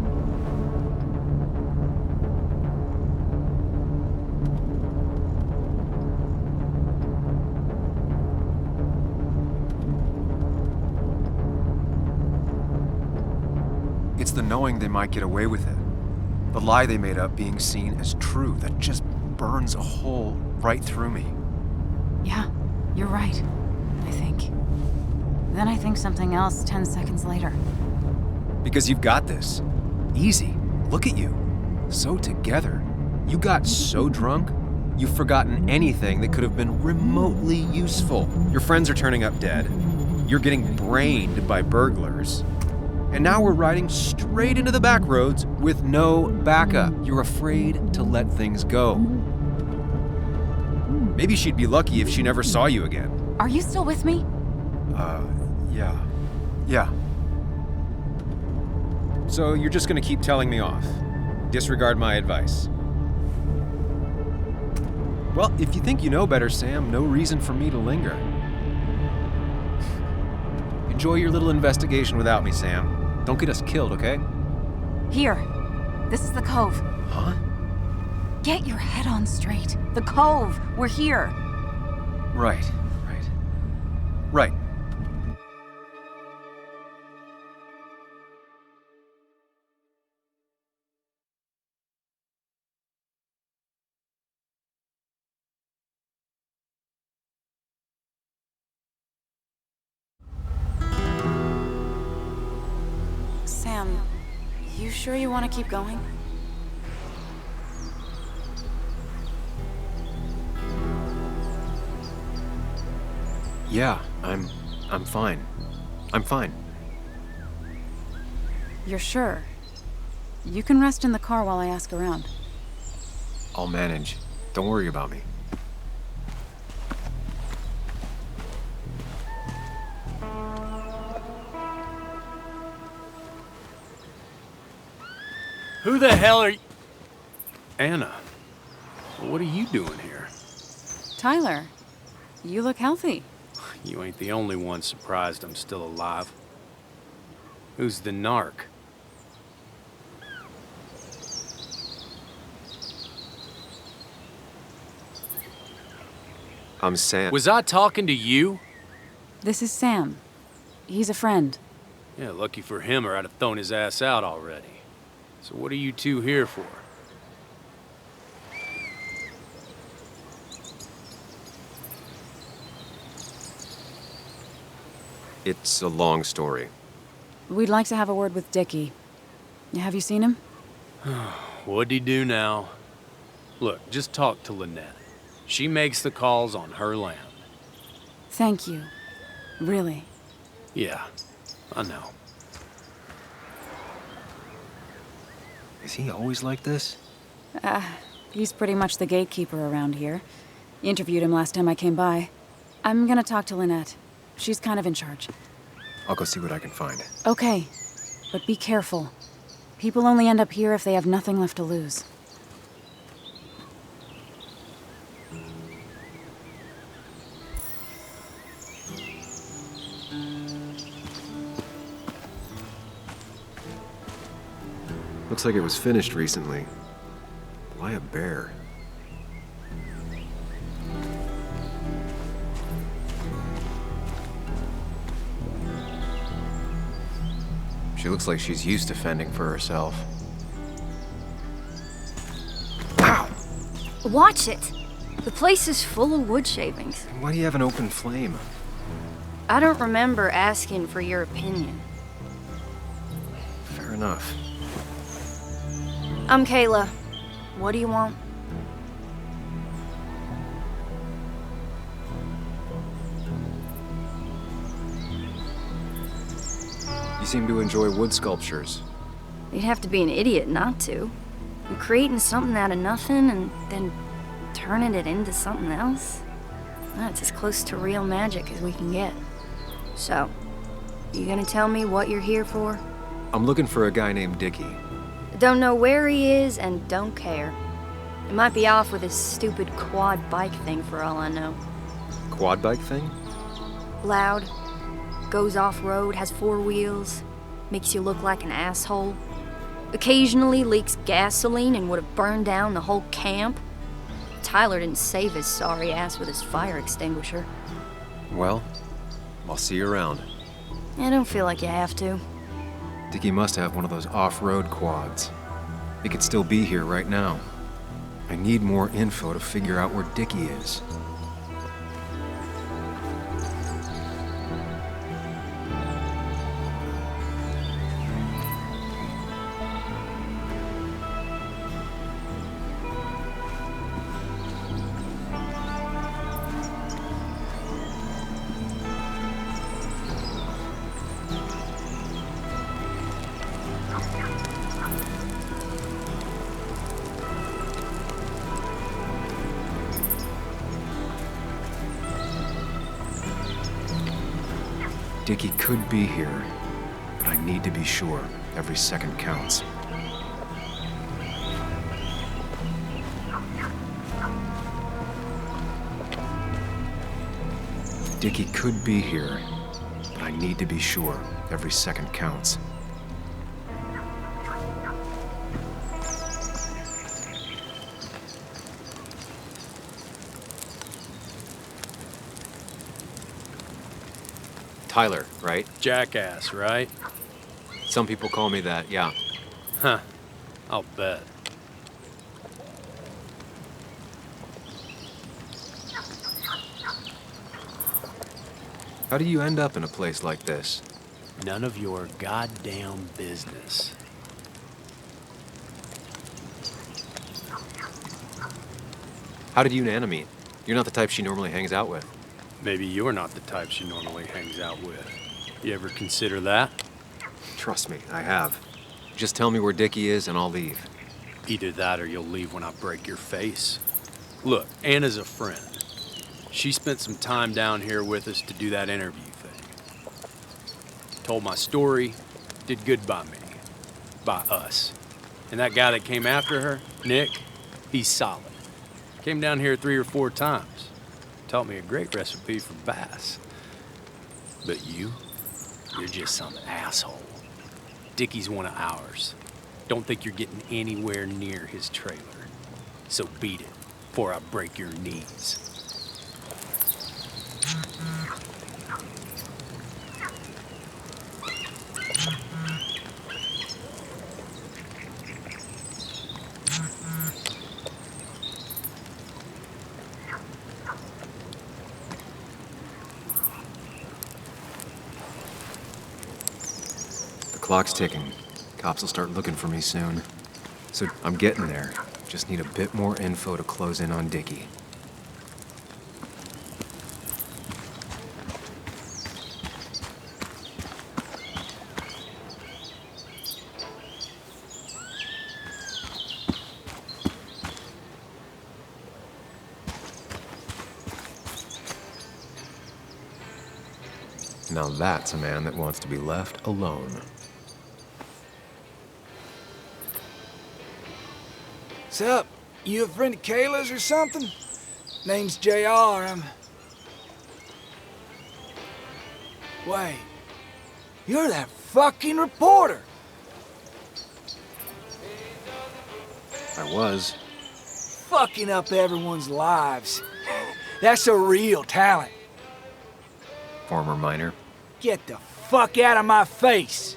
It's the knowing they might get away with it. The lie they made up being seen as true that just burns a hole right through me. Yeah, you're right, I think. Then I think something else 10 seconds later. Because you've got this. Easy. Look at you. So together. You got so drunk, you've forgotten anything that could have been remotely useful. Your friends are turning up dead. You're getting brained by burglars. And now we're riding straight into the back roads with no backup. You're afraid to let things go. Maybe she'd be lucky if she never saw you again. Are you still with me? Yeah. So you're just gonna keep telling me off. Disregard my advice. Well, if you think you know better, Sam, no reason for me to linger. Enjoy your little investigation without me, Sam. Don't get us killed, okay? Here. This is the Cove. Huh? Get your head on straight. The Cove. We're here. Right. Right. Sam, you sure you want to keep going? Yeah, I'm fine. I'm fine. You're sure? You can rest in the car while I ask around. I'll manage. Don't worry about me. Who the hell are you? Anna, what are you doing here? Tyler, you look healthy. You ain't the only one surprised I'm still alive. Who's the narc? I'm Sam. Was I talking to you? This is Sam. He's a friend. Yeah, lucky for him or I'd have thrown his ass out already. So what are you two here for? It's a long story. We'd like to have a word with Dickie. Have you seen him? What'd he do now? Look, just talk to Lynette. She makes the calls on her land. Thank you. Really. Yeah, I know. Is he always like this? He's pretty much the gatekeeper around here. Interviewed him last time I came by. I'm gonna talk to Lynette. She's kind of in charge. I'll go see what I can find. Okay, but be careful. People only end up here if they have nothing left to lose. Looks like it was finished recently. Why a bear? She looks like she's used to fending for herself. Ow! Watch it! The place is full of wood shavings. Why do you have an open flame? I don't remember asking for your opinion. Fair enough. I'm Kayla. What do you want? You seem to enjoy wood sculptures. You'd have to be an idiot not to. You're creating something out of nothing and then turning it into something else. That's as close to real magic as we can get. So, you gonna tell me what you're here for? I'm looking for a guy named Dickie. Don't know where he is and don't care. He might be off with his stupid quad bike thing for all I know. Quad bike thing? Loud, goes off-road, has 4 wheels, makes you look like an asshole. Occasionally leaks gasoline and would have burned down the whole camp. Tyler didn't save his sorry ass with his fire extinguisher. Well, I'll see you around. I don't feel like you have to. Dickie must have one of those off-road quads. He could still be here right now. I need more info to figure out where Dickie is. Dickie could be here, but I need to be sure. Every second counts. Dickie could be here, but I need to be sure. Every second counts. Tyler, right? Jackass, right? Some people call me that, yeah. Huh. I'll bet. How do you end up in a place like this? None of your goddamn business. How did you and Anna meet? You're not the type she normally hangs out with. Maybe you're not the type she normally hangs out with. You ever consider that? Trust me, I have. Just tell me where Dickie is and I'll leave. Either that or you'll leave when I break your face. Look, Anna's a friend. She spent some time down here with us to do that interview thing. Told my story, did good by me. By us. And that guy that came after her, Nick, he's solid. Came down here 3 or 4 times. Taught me a great recipe for bass. But you're just some asshole. Dickie's one of ours. Don't think you're getting anywhere near his trailer. So beat it before I break your knees. Clock's ticking. Cops will start looking for me soon. So I'm getting there. Just need a bit more info to close in on Dickie. Now that's a man that wants to be left alone. Sup? You a friend of Kayla's or something? Name's JR. Wait. You're that fucking reporter! I was. Fucking up everyone's lives. That's a real talent. Former miner. Get the fuck out of my face!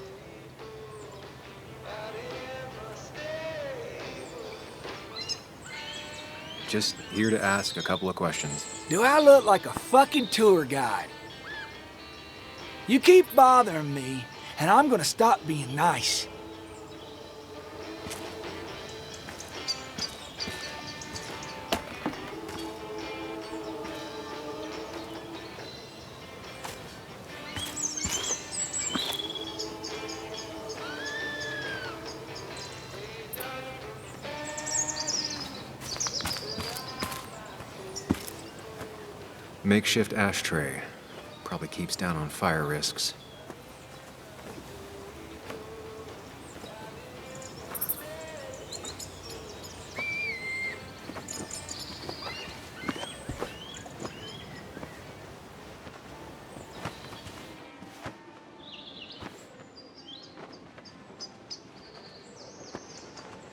Just here to ask a couple of questions. Do I look like a fucking tour guide? You keep bothering me, and I'm gonna stop being nice. Makeshift ashtray. Probably keeps down on fire risks.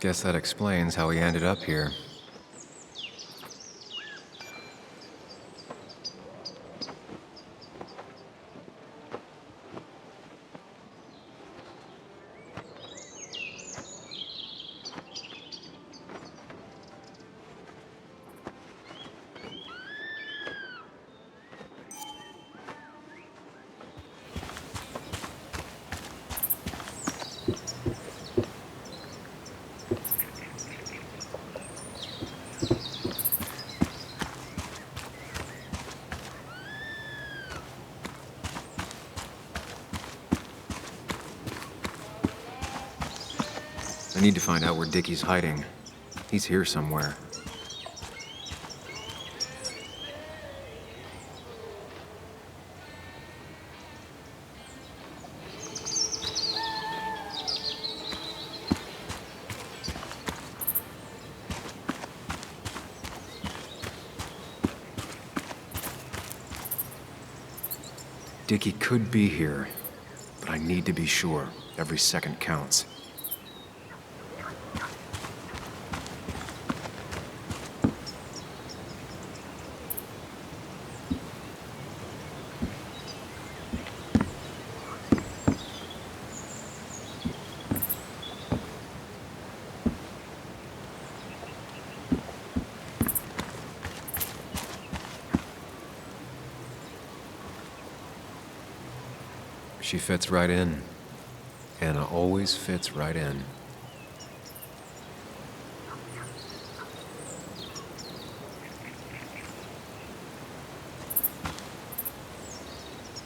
Guess that explains how he ended up here. I need to find out where Dickie's hiding. He's here somewhere. Dickie could be here, but I need to be sure. Every second counts. She fits right in. Anna always fits right in.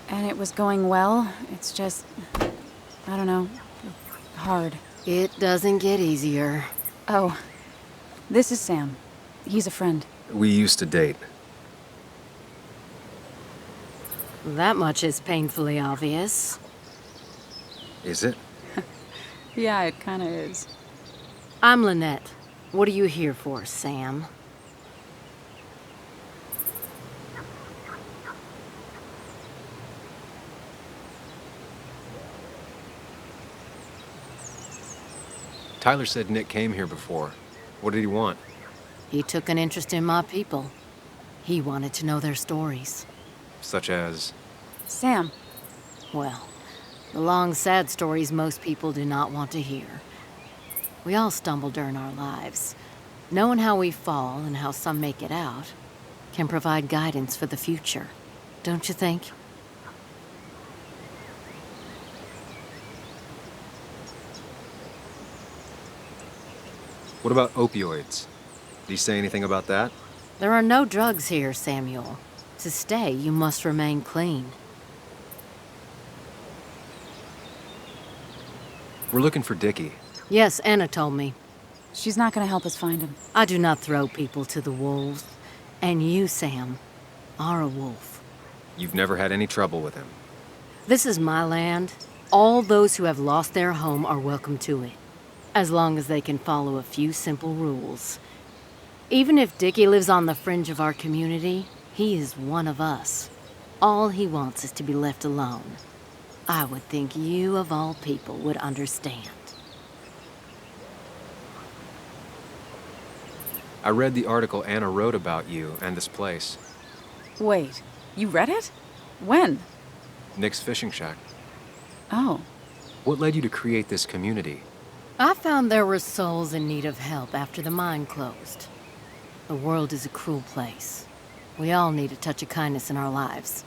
And it was going well. It's just, I don't know, hard. It doesn't get easier. Oh, this is Sam. He's a friend. We used to date. That much is painfully obvious. Is it? Yeah, it kinda is. I'm Lynette. What are you here for, Sam? Tyler said Nick came here before. What did he want? He took an interest in my people. He wanted to know their stories. Such as? Sam. Well, the long, sad stories most people do not want to hear. We all stumble during our lives. Knowing how we fall and how some make it out can provide guidance for the future, don't you think? What about opioids? Did he say anything about that? There are no drugs here, Samuel. To stay, you must remain clean. We're looking for Dickie. Yes, Anna told me. She's not gonna help us find him. I do not throw people to the wolves. And you, Sam, are a wolf. You've never had any trouble with him. This is my land. All those who have lost their home are welcome to it, as long as they can follow a few simple rules. Even if Dickie lives on the fringe of our community, he is one of us. All he wants is to be left alone. I would think you, of all people, would understand. I read the article Anna wrote about you and this place. Wait, you read it? When? Nick's Fishing Shack. Oh. What led you to create this community? I found there were souls in need of help after the mine closed. The world is a cruel place. We all need a touch of kindness in our lives.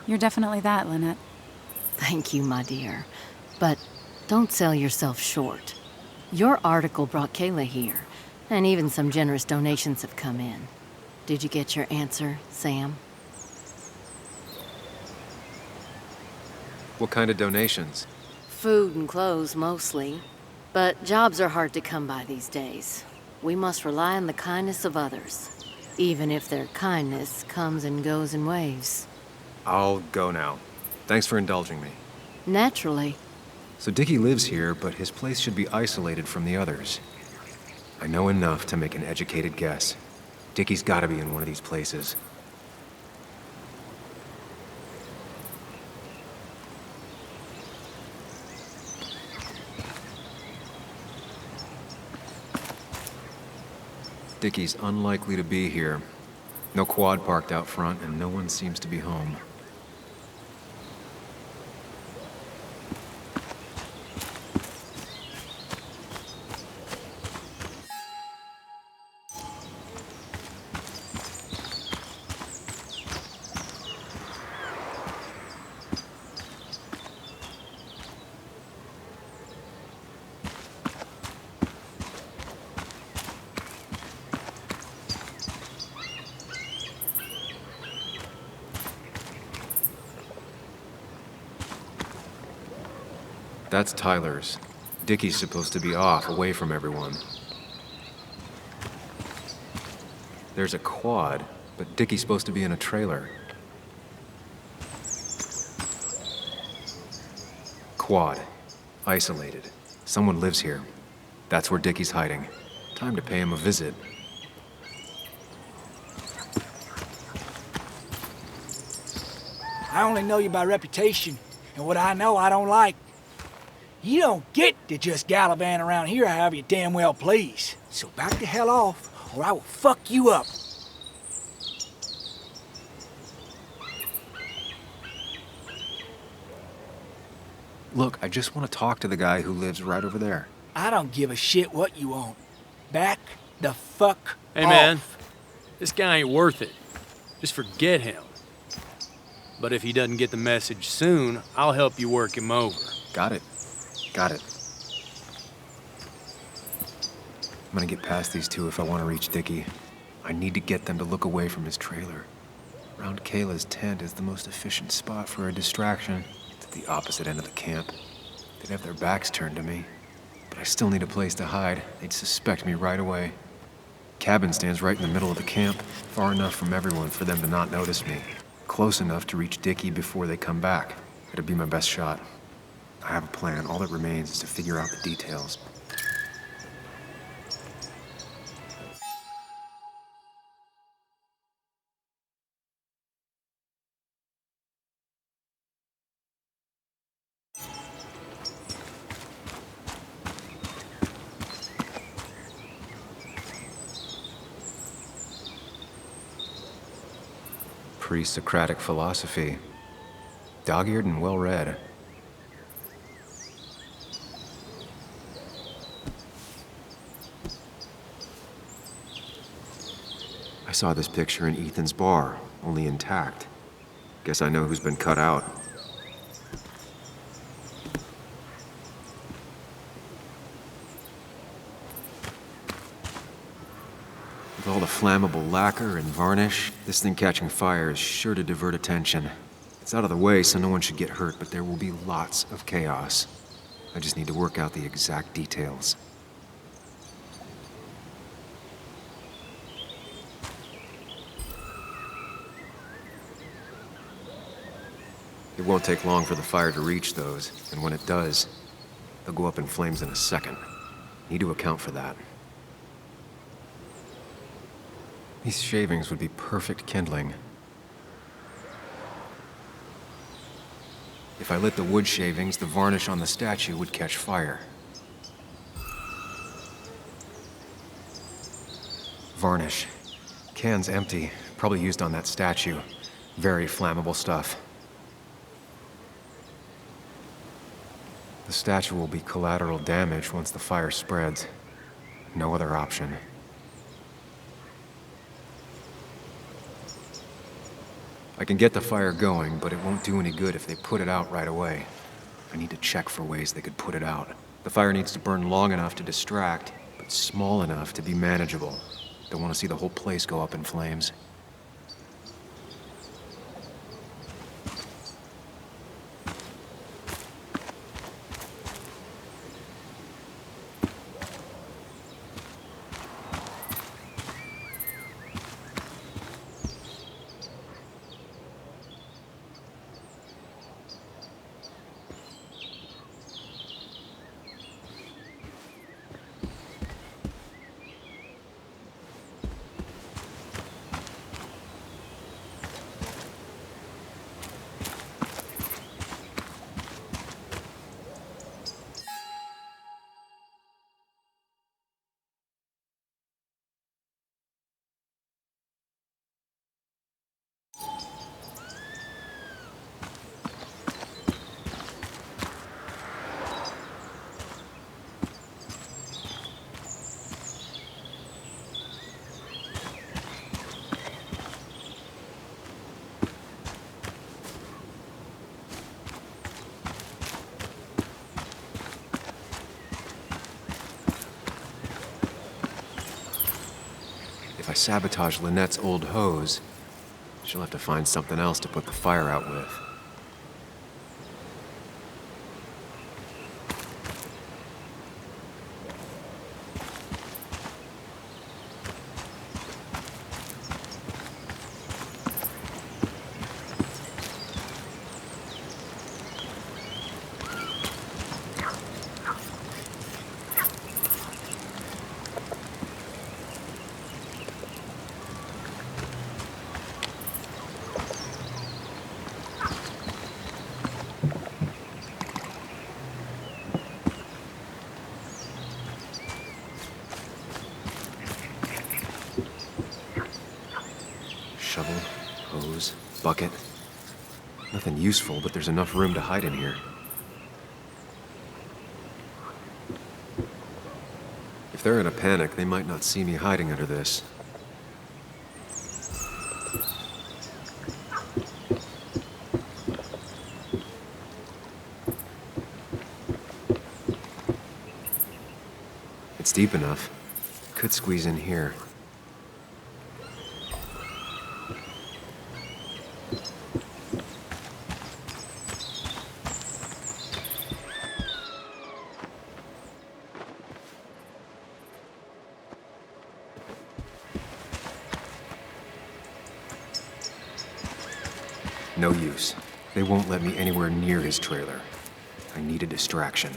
You're definitely that, Lynette. Thank you, my dear. But don't sell yourself short. Your article brought Kayla here, and even some generous donations have come in. Did you get your answer, Sam? What kind of donations? Food and clothes, mostly. But jobs are hard to come by these days. We must rely on the kindness of others, even if their kindness comes and goes in waves. I'll go now. Thanks for indulging me. Naturally. So Dickie lives here, but his place should be isolated from the others. I know enough to make an educated guess. Dickie's gotta be in one of these places. Dickie's unlikely to be here. No quad parked out front, and no one seems to be home. That's Tyler's. Dickie's supposed to be off, away from everyone. There's a quad, but Dickie's supposed to be in a trailer. Quad. Isolated. Someone lives here. That's where Dickie's hiding. Time to pay him a visit. I only know you by reputation, and what I know I don't like. You don't get to just gallivant around here however you damn well please. So back the hell off, or I will fuck you up. Look, I just want to talk to the guy who lives right over there. I don't give a shit what you want. Back the fuck Hey, off. man. This guy ain't worth it. Just forget him. But if he doesn't get the message soon, I'll help you work him over. Got it. Got it. I'm gonna get past these two if I want to reach Dickie. I need to get them to look away from his trailer. Around Kayla's tent is the most efficient spot for a distraction. It's at the opposite end of the camp. They'd have their backs turned to me. But I still need a place to hide. They'd suspect me right away. Cabin stands right in the middle of the camp, far enough from everyone for them to not notice me. Close enough to reach Dickie before they come back. It'd be my best shot. I have a plan. All that remains is to figure out the details. Pre-Socratic philosophy. Dog-eared and well-read. I saw this picture in Ethan's bar, only intact. Guess I know who's been cut out. With all the flammable lacquer and varnish, this thing catching fire is sure to divert attention. It's out of the way, so no one should get hurt, but there will be lots of chaos. I just need to work out the exact details. It won't take long for the fire to reach those, and when it does, they'll go up in flames in a second. Need to account for that. These shavings would be perfect kindling. If I lit the wood shavings, the varnish on the statue would catch fire. Varnish. Can's empty. Probably used on that statue. Very flammable stuff. The statue will be collateral damage once the fire spreads. No other option. I can get the fire going, but it won't do any good if they put it out right away. I need to check for ways they could put it out. The fire needs to burn long enough to distract, but small enough to be manageable. Don't want to see the whole place go up in flames. If I sabotage Lynette's old hose, she'll have to find something else to put the fire out with. Shovel, hose, bucket. Nothing useful, but there's enough room to hide in here. If they're in a panic, they might not see me hiding under this. It's deep enough. Could squeeze in here. No use. They won't let me anywhere near his trailer. I need a distraction.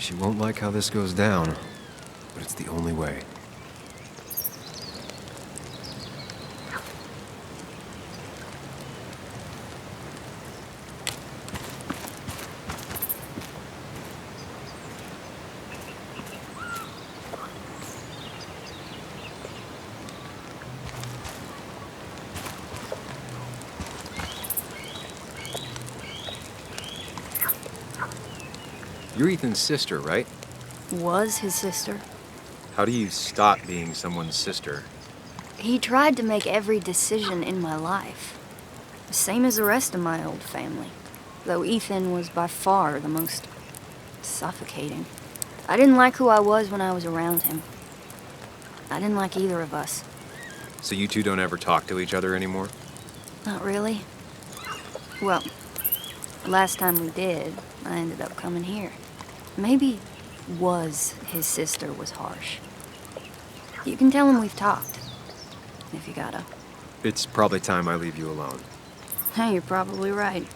She won't like how this goes down, but it's the only way. You're Ethan's sister, right? Was his sister. How do you stop being someone's sister? He tried to make every decision in my life. The same as the rest of my old family. Though Ethan was by far the most suffocating. I didn't like who I was when I was around him. I didn't like either of us. So you two don't ever talk to each other anymore? Not really. Well, the last time we did, I ended up coming here. Maybe was his sister was harsh. You can tell him we've talked, if you gotta. It's probably time I leave you alone. Hey, you're probably right.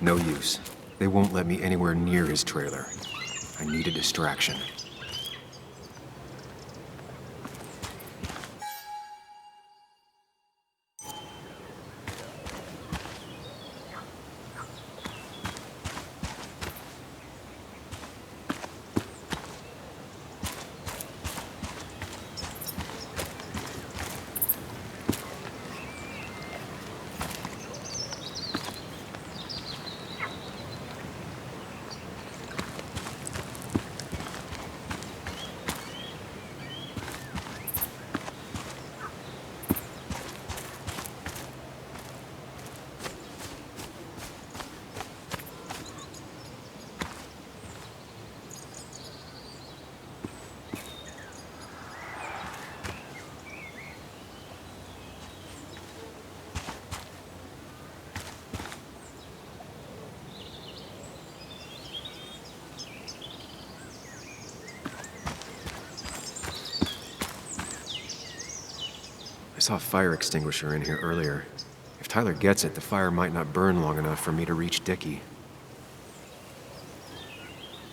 No use. They won't let me anywhere near his trailer. I need a distraction. I saw a fire extinguisher in here earlier. If Tyler gets it, the fire might not burn long enough for me to reach Dickie.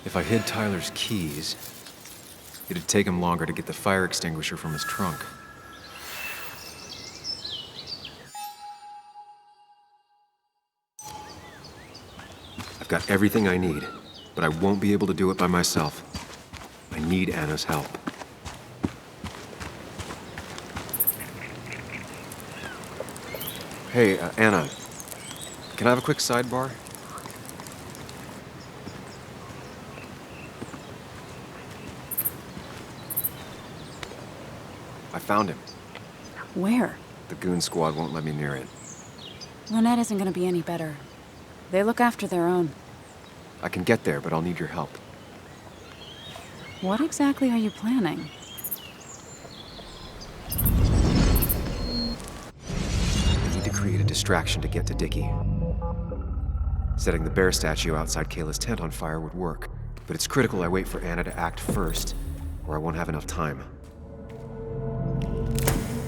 If I hid Tyler's keys, it'd take him longer to get the fire extinguisher from his trunk. I've got everything I need, but I won't be able to do it by myself. I need Anna's help. Hey, Anna, can I have a quick sidebar? I found him. Where? The goon squad won't let me near it. Lynette isn't gonna be any better. They look after their own. I can get there, but I'll need your help. What exactly are you planning? I need to create a distraction to get to Dickie. Setting the bear statue outside Kayla's tent on fire would work, but it's critical I wait for Anna to act first, or I won't have enough time.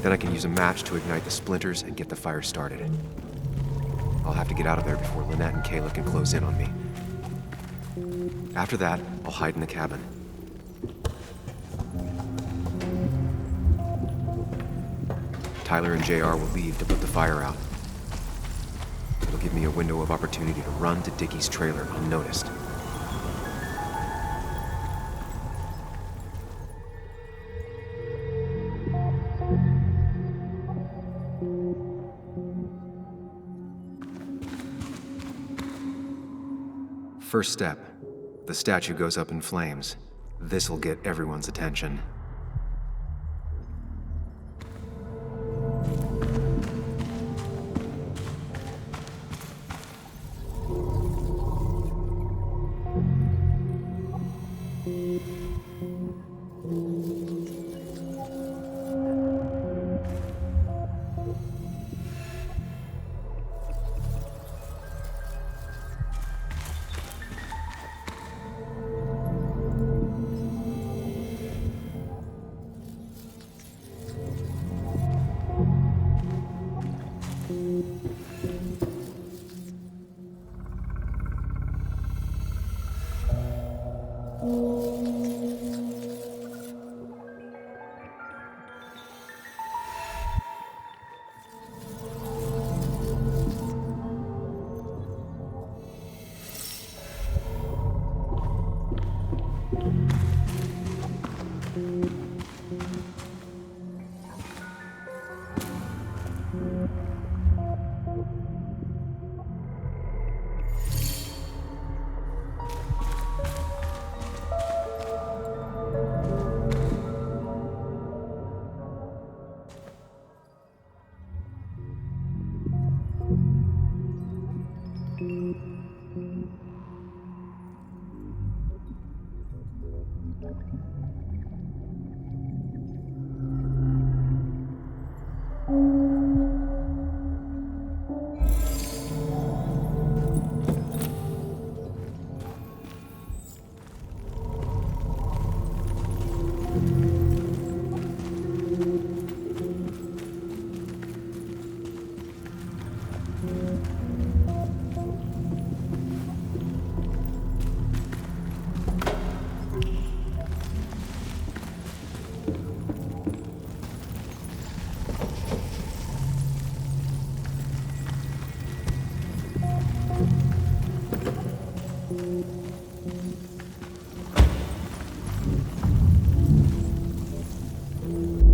Then I can use a match to ignite the splinters and get the fire started. I'll have to get out of there before Lynette and Kayla can close in on me. After that, I'll hide in the cabin. Tyler and JR will leave to put the fire out. It'll give me a window of opportunity to run to Dickie's trailer unnoticed. First step, the statue goes up in flames. This'll get everyone's attention.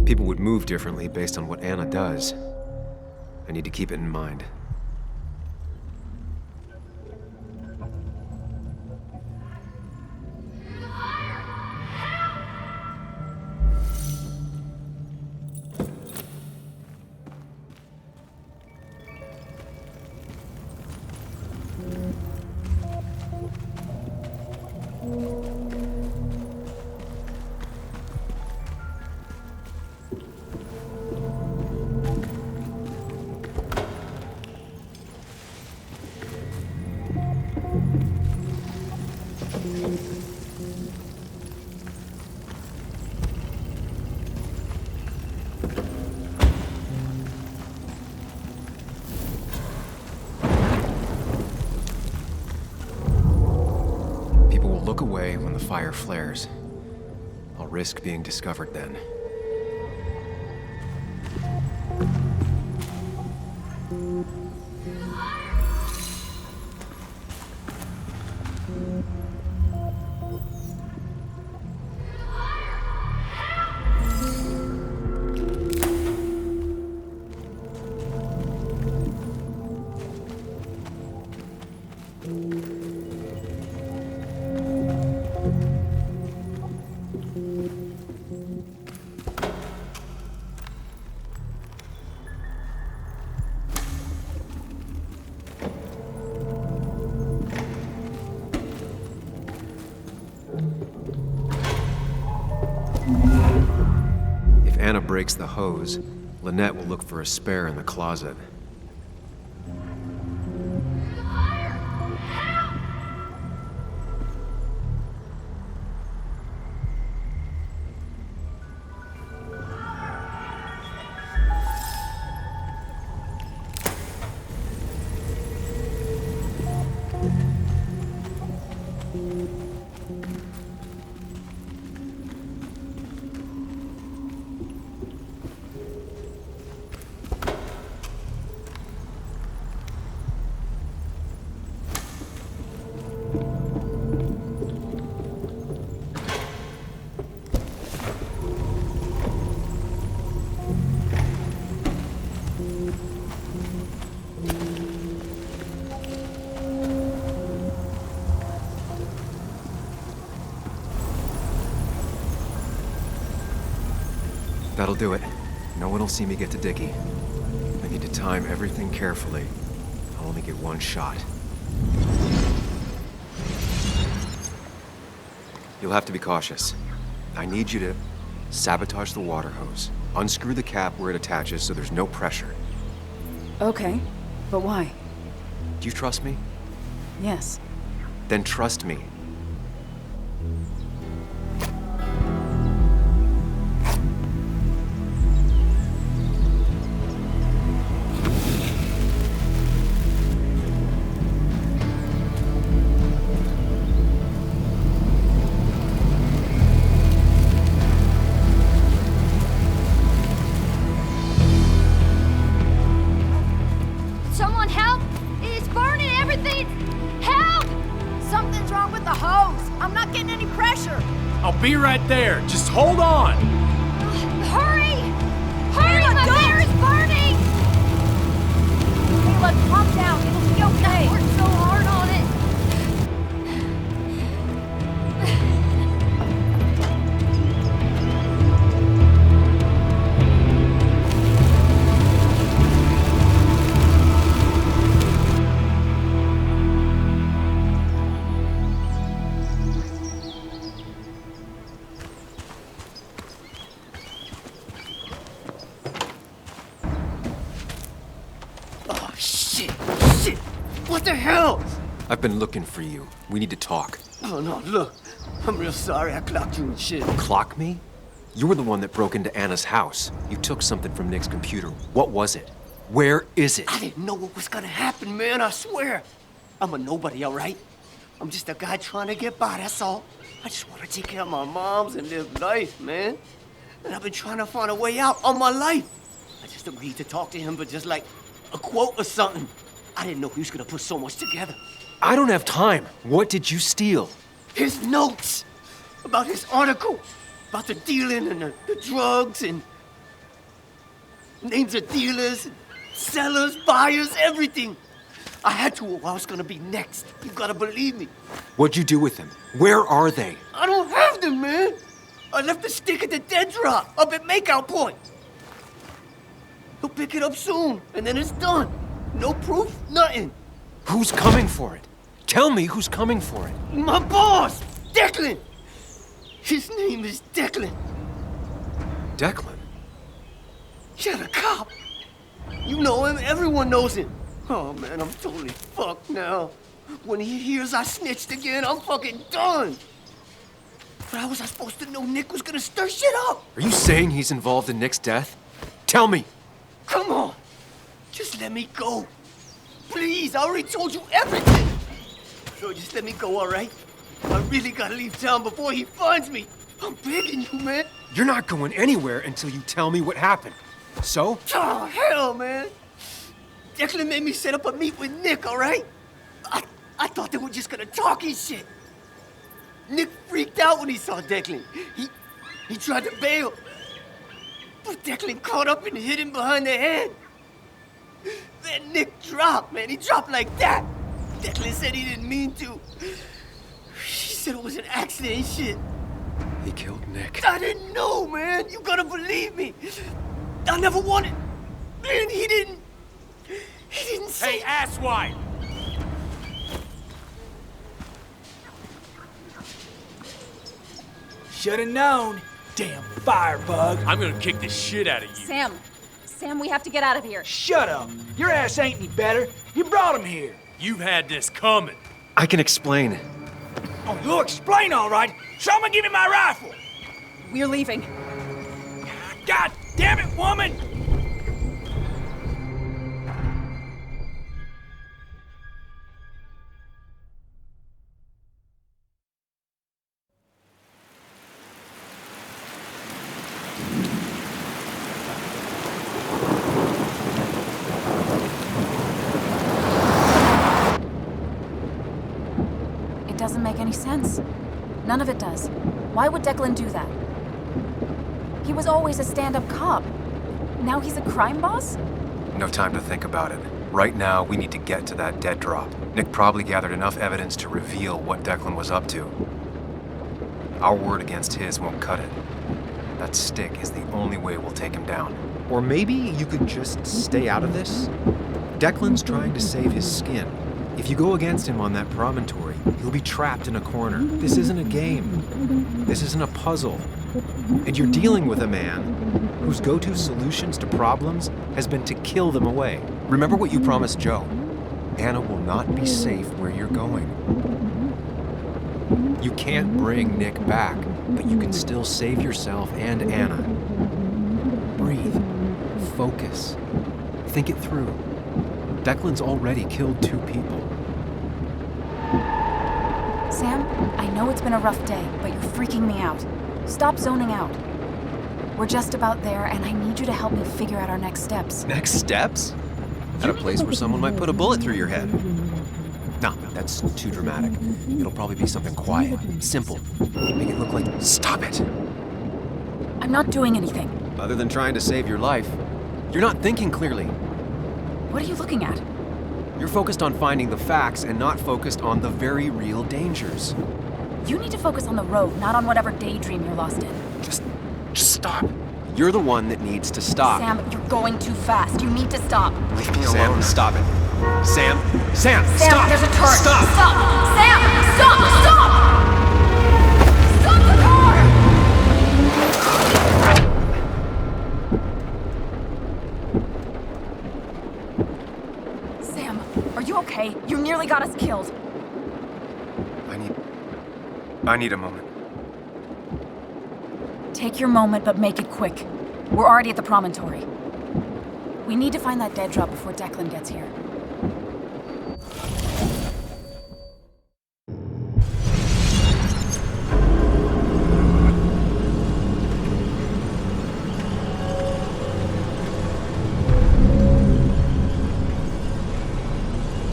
People would move differently based on what Anna does. I need to keep it in mind. People will look away when the fire flares. I'll risk being discovered then. If Anna breaks the hose, Lynette will look for a spare in the closet. That'll do it. No one will see me get to Dickie. I need to time everything carefully. I'll only get one shot. You'll have to be cautious. I need you to sabotage the water hose. Unscrew the cap where it attaches so there's no pressure. Okay, but why? Do you trust me? Yes. Then trust me. Anyone help? It's burning everything! Help! Something's wrong with the hose. I'm not getting any pressure. I'll be right there. Just hold on. Hurry! Hurry! My bear is burning! Kayla, calm down. It'll be okay. I worked so hard on it. Oh, shit! Shit! What the hell? I've been looking for you. We need to talk. Oh, no, look. I'm real sorry I clocked you and shit. Clock me? You were the one that broke into Anna's house. You took something from Nick's computer. What was it? Where is it? I didn't know what was gonna happen, man, I swear. I'm a nobody, all right? I'm just a guy trying to get by, that's all. I just want to take care of my moms and live life, man. And I've been trying to find a way out all my life. I just agreed to talk to him for just like a quote or something. I didn't know he was gonna put so much together. I don't have time. What did you steal? His notes about his article, about the dealing and the drugs and names of dealers, and sellers, buyers, everything. I had to or I was gonna be next. You gotta believe me. What'd you do with them? Where are they? I don't have them, man. I left the stick at the dead drop up at Makeout Point. He'll pick it up soon, and then it's done. No proof, nothing. Who's coming for it? Tell me who's coming for it. My boss, Declan. His name is Declan. Declan? Yeah, the cop. You know him, everyone knows him. Oh, man, I'm totally fucked now. When he hears I snitched again, I'm fucking done. But how was I supposed to know Nick was gonna stir shit up? Are you saying he's involved in Nick's death? Tell me. Come on. Just let me go. Please, I already told you everything. So just let me go, all right? I really gotta leave town before he finds me. I'm begging you, man. You're not going anywhere until you tell me what happened. So? Oh, hell, man. Declan made me set up a meet with Nick, all right? I thought they were just gonna talk and shit. Nick freaked out when he saw Declan. He tried to bail. But Declan caught up and hit him behind the head. Then Nick dropped, man. He dropped like that. Declan said he didn't mean to. He said it was an accident and shit. He killed Nick. I didn't know, man. You gotta believe me. I never wanted. Man, he didn't say. Hey, asswipe! Should've known. Damn firebug. I'm gonna kick the shit out of you. Sam, we have to get out of here. Shut up. Your ass ain't any better. You brought him here. You've had this coming. I can explain. Oh, you'll explain all right. Someone give me my rifle. We're leaving. God damn it, woman! It doesn't make any sense. None of it does. Why would Declan do that? He was always a stand-up cop. Now he's a crime boss? No time to think about it. Right now, we need to get to that dead drop. Nick probably gathered enough evidence to reveal what Declan was up to. Our word against his won't cut it. That stick is the only way we'll take him down. Or maybe you could just stay out of this? Declan's trying to save his skin. If you go against him on that promontory, he'll be trapped in a corner. This isn't a game. This isn't a puzzle. And you're dealing with a man whose go-to solutions to problems has been to kill them away. Remember what you promised Joe. Anna will not be safe where you're going. You can't bring Nick back, but you can still save yourself and Anna. Breathe. Focus. Think it through. Declan's already killed 2 people. Sam, I know it's been a rough day, but you're freaking me out. Stop zoning out. We're just about there, and I need you to help me figure out our next steps. Next steps? at a place where someone might put a bullet through your head. No, that's too dramatic. It'll probably be something quiet, simple. Make it look like... Stop it! I'm not doing anything. Other than trying to save your life, you're not thinking clearly. What are you looking at? You're focused on finding the facts and not focused on the very real dangers. You need to focus on the road, not on whatever daydream you're lost in. Just stop. You're the one that needs to stop. Sam, you're going too fast. You need to stop. Leave me alone. Sam, stop it. Sam, Sam, stop! There's a turret. Stop! Stop! Sam, stop! Stop! Stop the car! Sam, are you okay? You nearly got us killed. I need a moment. Take your moment, but make it quick. We're already at the promontory. We need to find that dead drop before Declan gets here.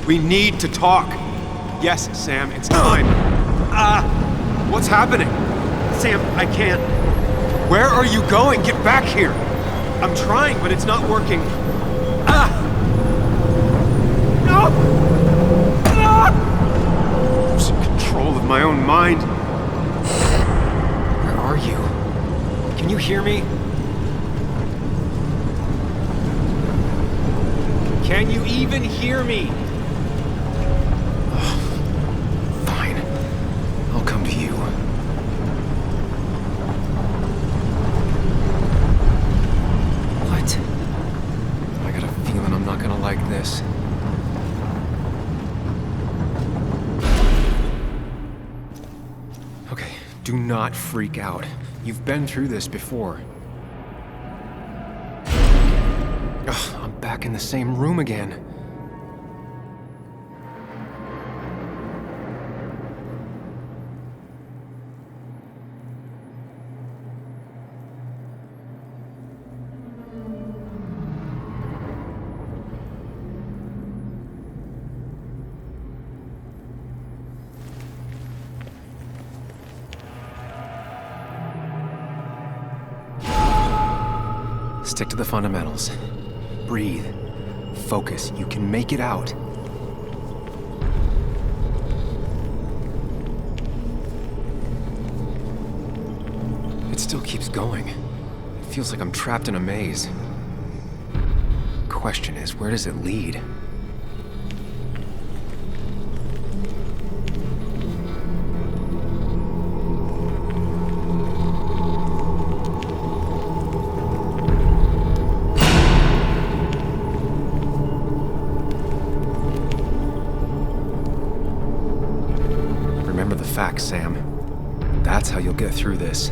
We need to talk. Yes, Sam, it's time. What's happening? Sam, I can't. Where are you going? Get back here. I'm trying, but it's not working. No! I'm losing control of my own mind. Where are you? Can you hear me? Can you even hear me? Fine. I'll come to you. What? I got a feeling I'm not gonna like this. Okay, do not freak out. You've been through this before. Ugh, I'm back in the same room again. Stick to the fundamentals. Breathe. Focus. You can make it out. It still keeps going. It feels like I'm trapped in a maze. Question is, where does it lead? Remember the facts, Sam. That's how you'll get through this.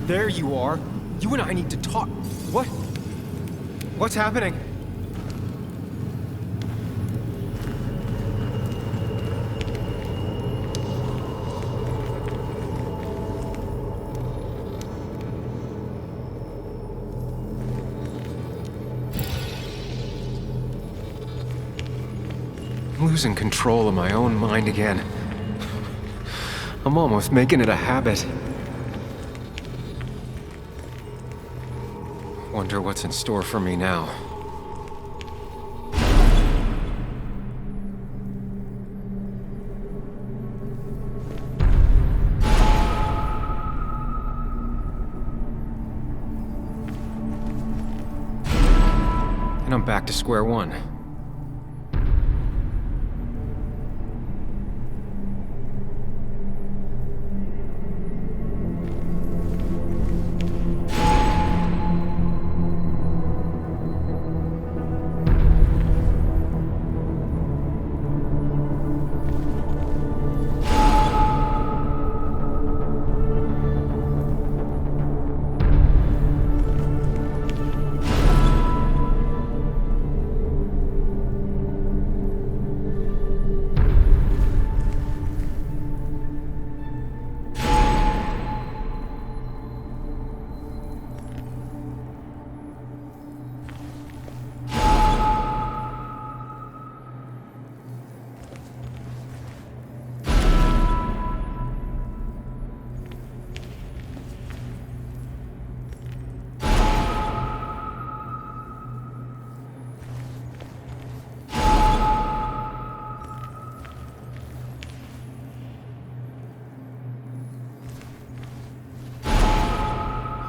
There you are. You and I need to talk. What? What's happening? I'm losing control of my own mind again. I'm almost making it a habit. Wonder what's in store for me now. And I'm back to square one.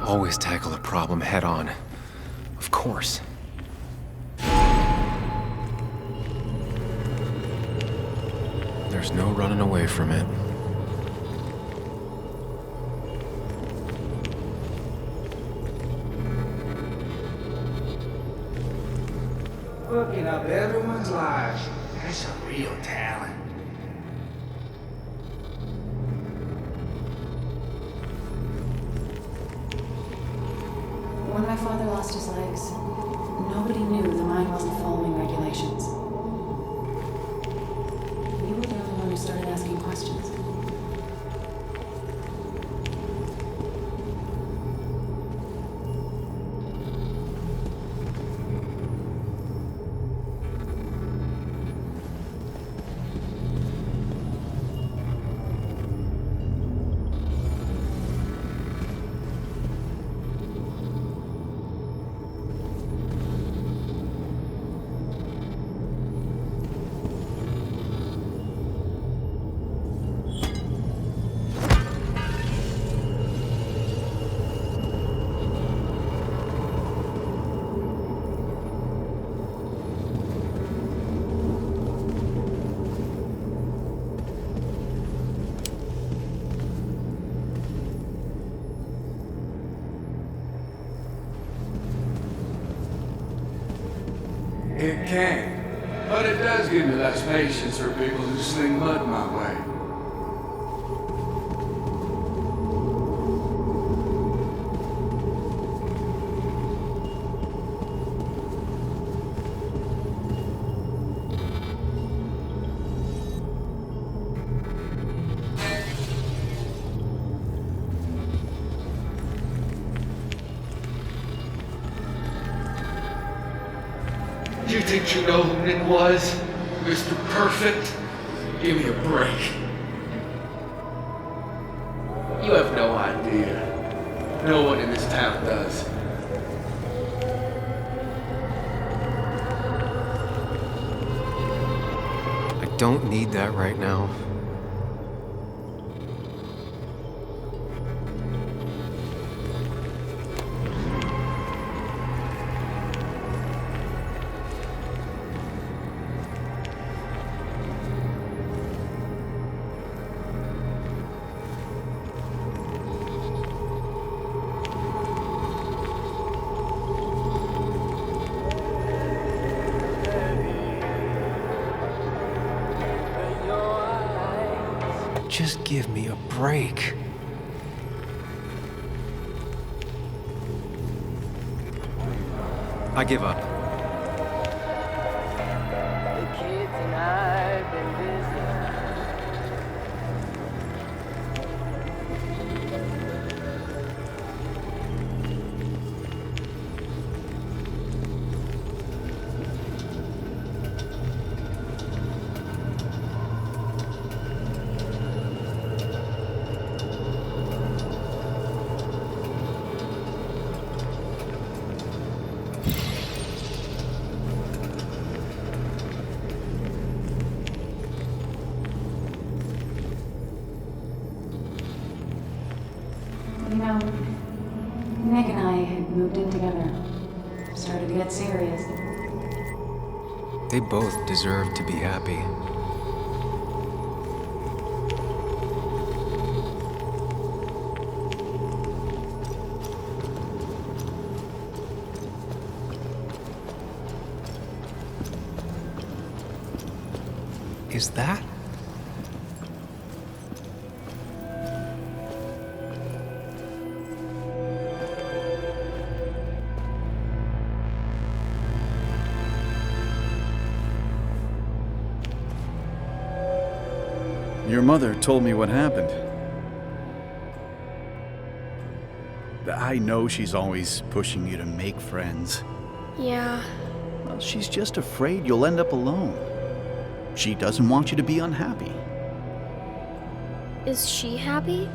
always tackle a problem head on. Of course. There's no running away from it. Fucking up everyone's lives. That's a real talent. When my father lost his legs, nobody knew the mine wasn't following regulations. You were the only one who started asking questions. It can, but it does give me less patience for people who sling mud my way. You think you know who Nick was? Mr. Perfect? Give me a break. You have no idea. No one in this town does. I don't need that right now. Just give me a break. I give up. The kids and I've been busy. You know, Nick and I had moved in together. Started to get serious. They both deserve to be happy. Is that? Your mother told me what happened. I know she's always pushing you to make friends. Yeah. Well, she's just afraid you'll end up alone. She doesn't want you to be unhappy. Is she happy?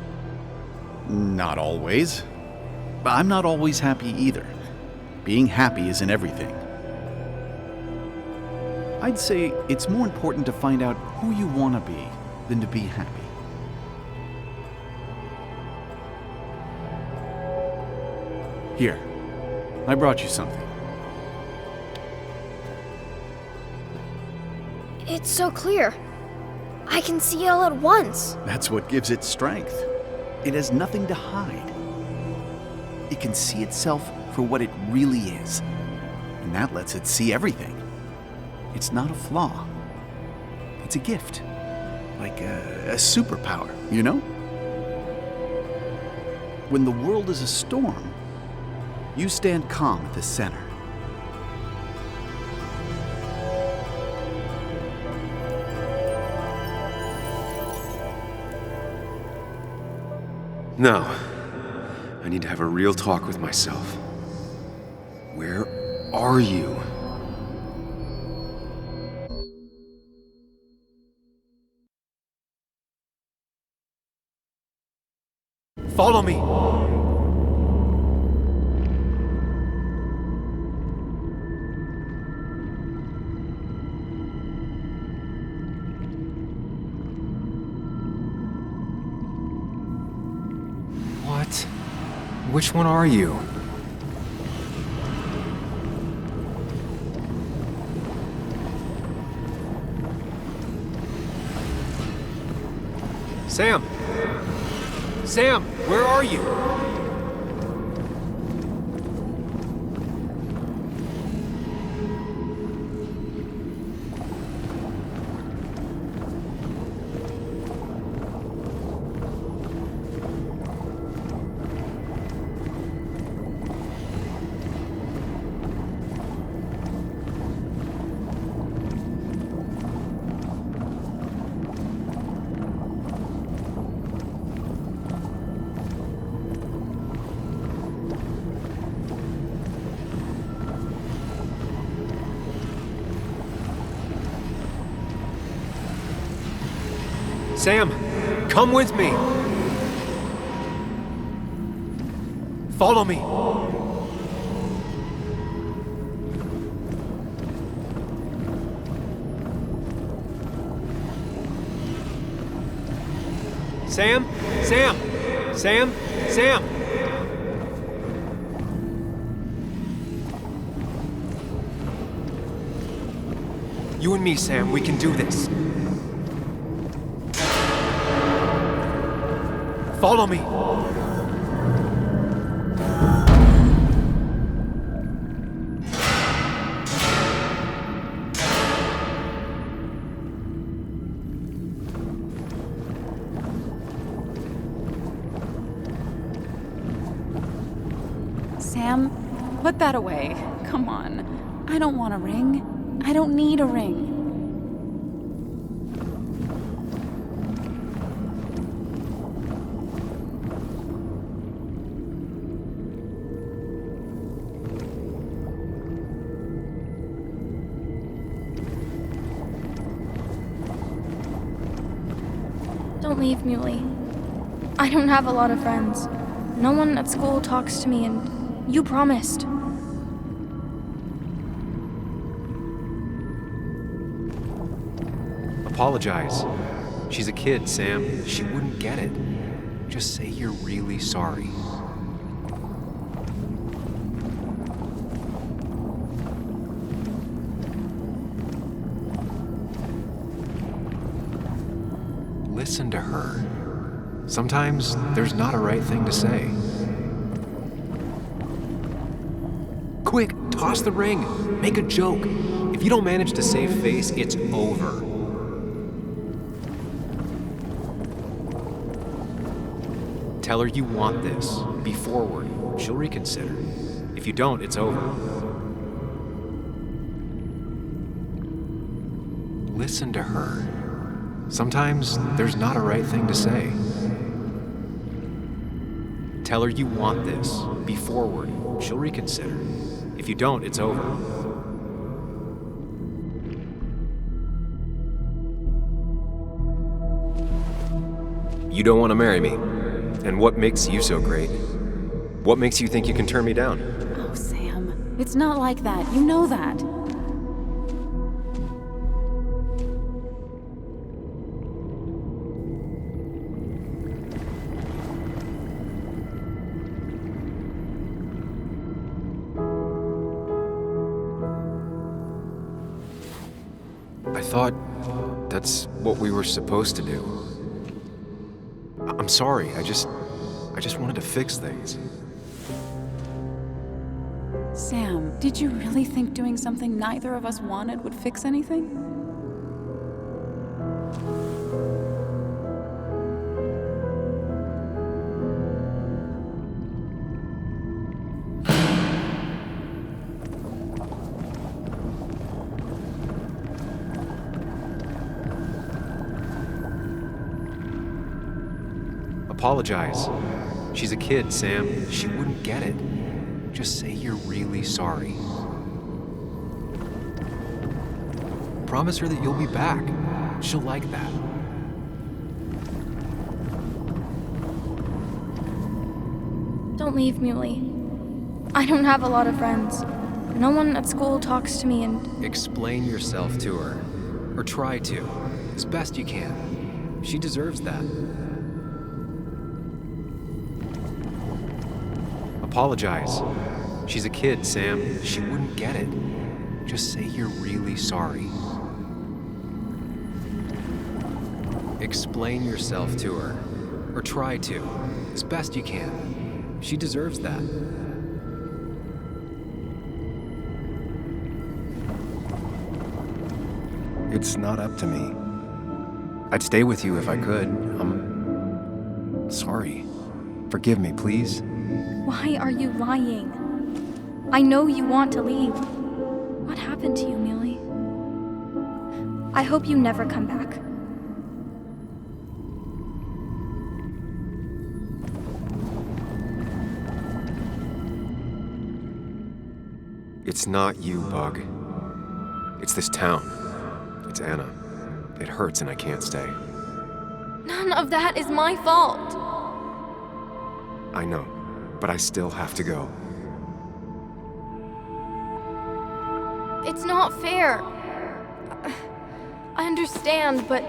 Not always. I'm not always happy either. Being happy isn't everything. I'd say it's more important to find out who you want to be than to be happy. Here, I brought you something. It's so clear. I can see it all at once. That's what gives it strength. It has nothing to hide. It can see itself for what it really is, and that lets it see everything. It's not a flaw. It's a gift. Like a superpower, you know? When the world is a storm, you stand calm at the center. No. I need to have a real talk with myself. Where are you? Follow me! What? Which one are you? Sam! Sam, where are you? Sam, come with me. Follow me. Sam, Sam, Sam, Sam. You and me, Sam, we can do this. Follow me. Sam, put that away. Come on. I don't want a ring. I don't need a ring. Don't leave, Muley. I don't have a lot of friends. No one at school talks to me, and you promised. Apologize. She's a kid, Sam. She wouldn't get it. Just say you're really sorry. Listen to her. Sometimes there's not a right thing to say. Quick, toss the ring. Make a joke. If you don't manage to save face, it's over. Tell her you want this. Be forward. She'll reconsider. If you don't, it's over. Listen to her. Sometimes there's not a right thing to say. Tell her you want this. Be forward. She'll reconsider. If you don't, it's over. You don't want to marry me. And what makes you so great? What makes you think you can turn me down? Oh, Sam. It's not like that. You know that. I thought that's what we were supposed to do. I'm sorry, I just wanted to fix things. Sam, did you really think doing something neither of us wanted would fix anything? Apologize. She's a kid, Sam. She wouldn't get it. Just say you're really sorry. Promise her that you'll be back. She'll like that. Don't leave, Muley. I don't have a lot of friends. No one at school talks to me and... Explain yourself to her. Or try to. As best you can. She deserves that. Apologize. She's a kid, Sam. She wouldn't get it. Just say you're really sorry. Explain yourself to her. Or try to. As best you can. She deserves that. It's not up to me. I'd stay with you if I could. I'm sorry. Forgive me, please. Why are you lying? I know you want to leave. What happened to you, Muley? I hope you never come back. It's not you, Bug. It's this town. It's Anna. It hurts and I can't stay. None of that is my fault. I know, but I still have to go. It's not fair. I understand, but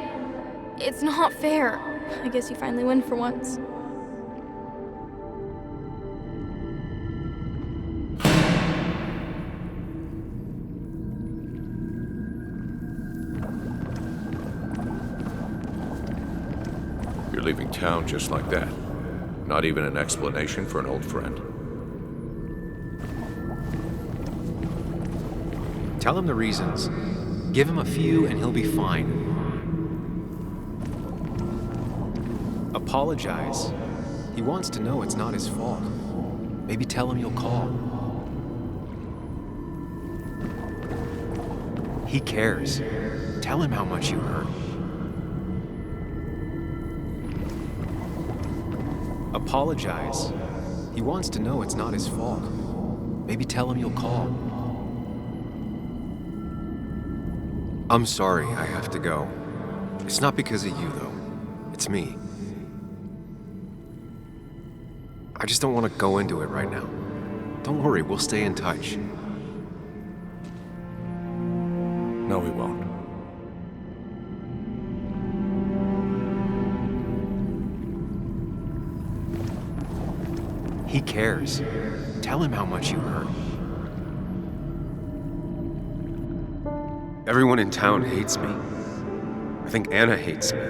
it's not fair. I guess you finally win for once. You're leaving town just like that. Not even an explanation for an old friend. Tell him the reasons. Give him a few and he'll be fine. Apologize. He wants to know it's not his fault. Maybe tell him you'll call. He cares. Tell him how much you hurt. Apologize. He wants to know it's not his fault. Maybe tell him you'll call. I'm sorry I have to go. It's not because of you, though. It's me. I just don't want to go into it right now. Don't worry, we'll stay in touch. No, we won't. He cares. Tell him how much you hurt. Everyone in town hates me. I think Anna hates me.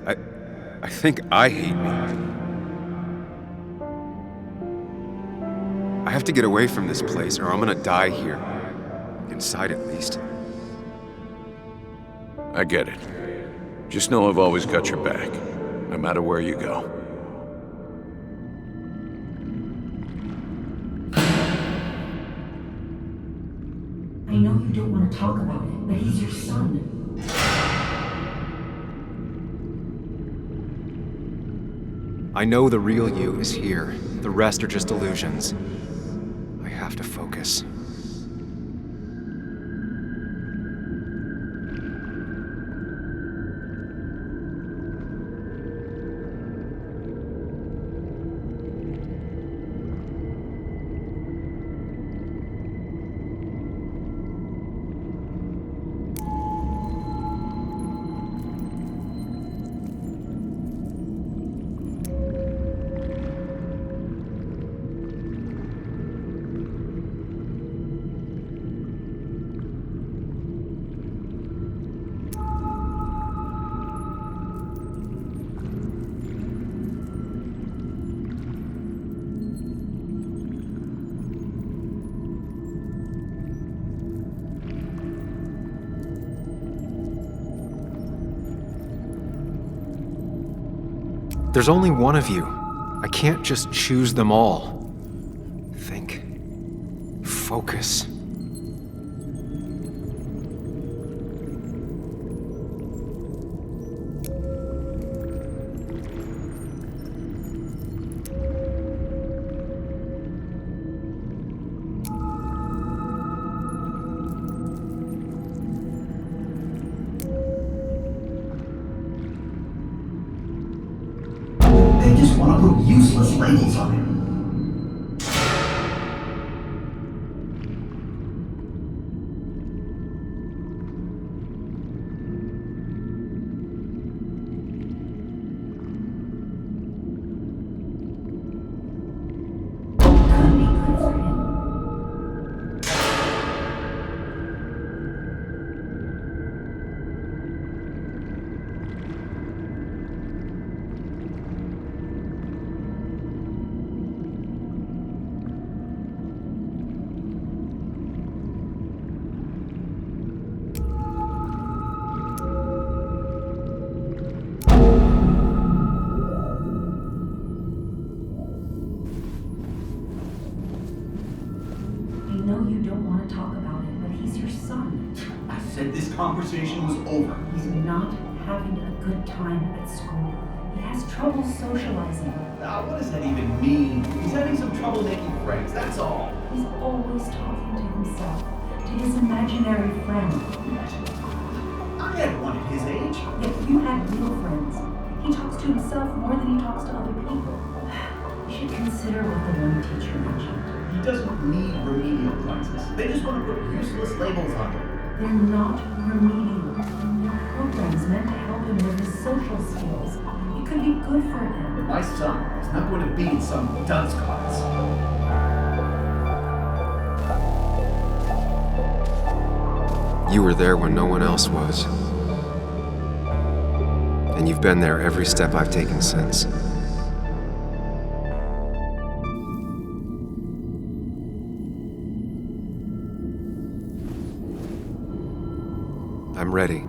I think I hate me. I have to get away from this place or I'm gonna die here. Inside at least. I get it. Just know I've always got your back, no matter where you go. I know you don't want to talk about it, but he's your son. I know the real you is here. The rest are just illusions. I have to focus. There's only one of you. I can't just choose them all. Think. Focus. They just want to put useless labels on him. I know you don't want to talk about it, but he's your son. I said this conversation was over. He's not having a good time at school. He has trouble socializing. What does that even mean? He's having some trouble making friends, that's all. He's always talking to himself, to his imaginary friend. I had one at his age. If you had real friends, he talks to himself more than he talks to other people. You should consider what the one teacher mentioned. He doesn't need remedial classes. They just want to put useless labels on him. They're not remedial. They're programs meant to help him with his social skills. It could be good for him. My son is not going to be in some dunce class. You were there when no one else was. And you've been there every step I've taken since. I'm ready.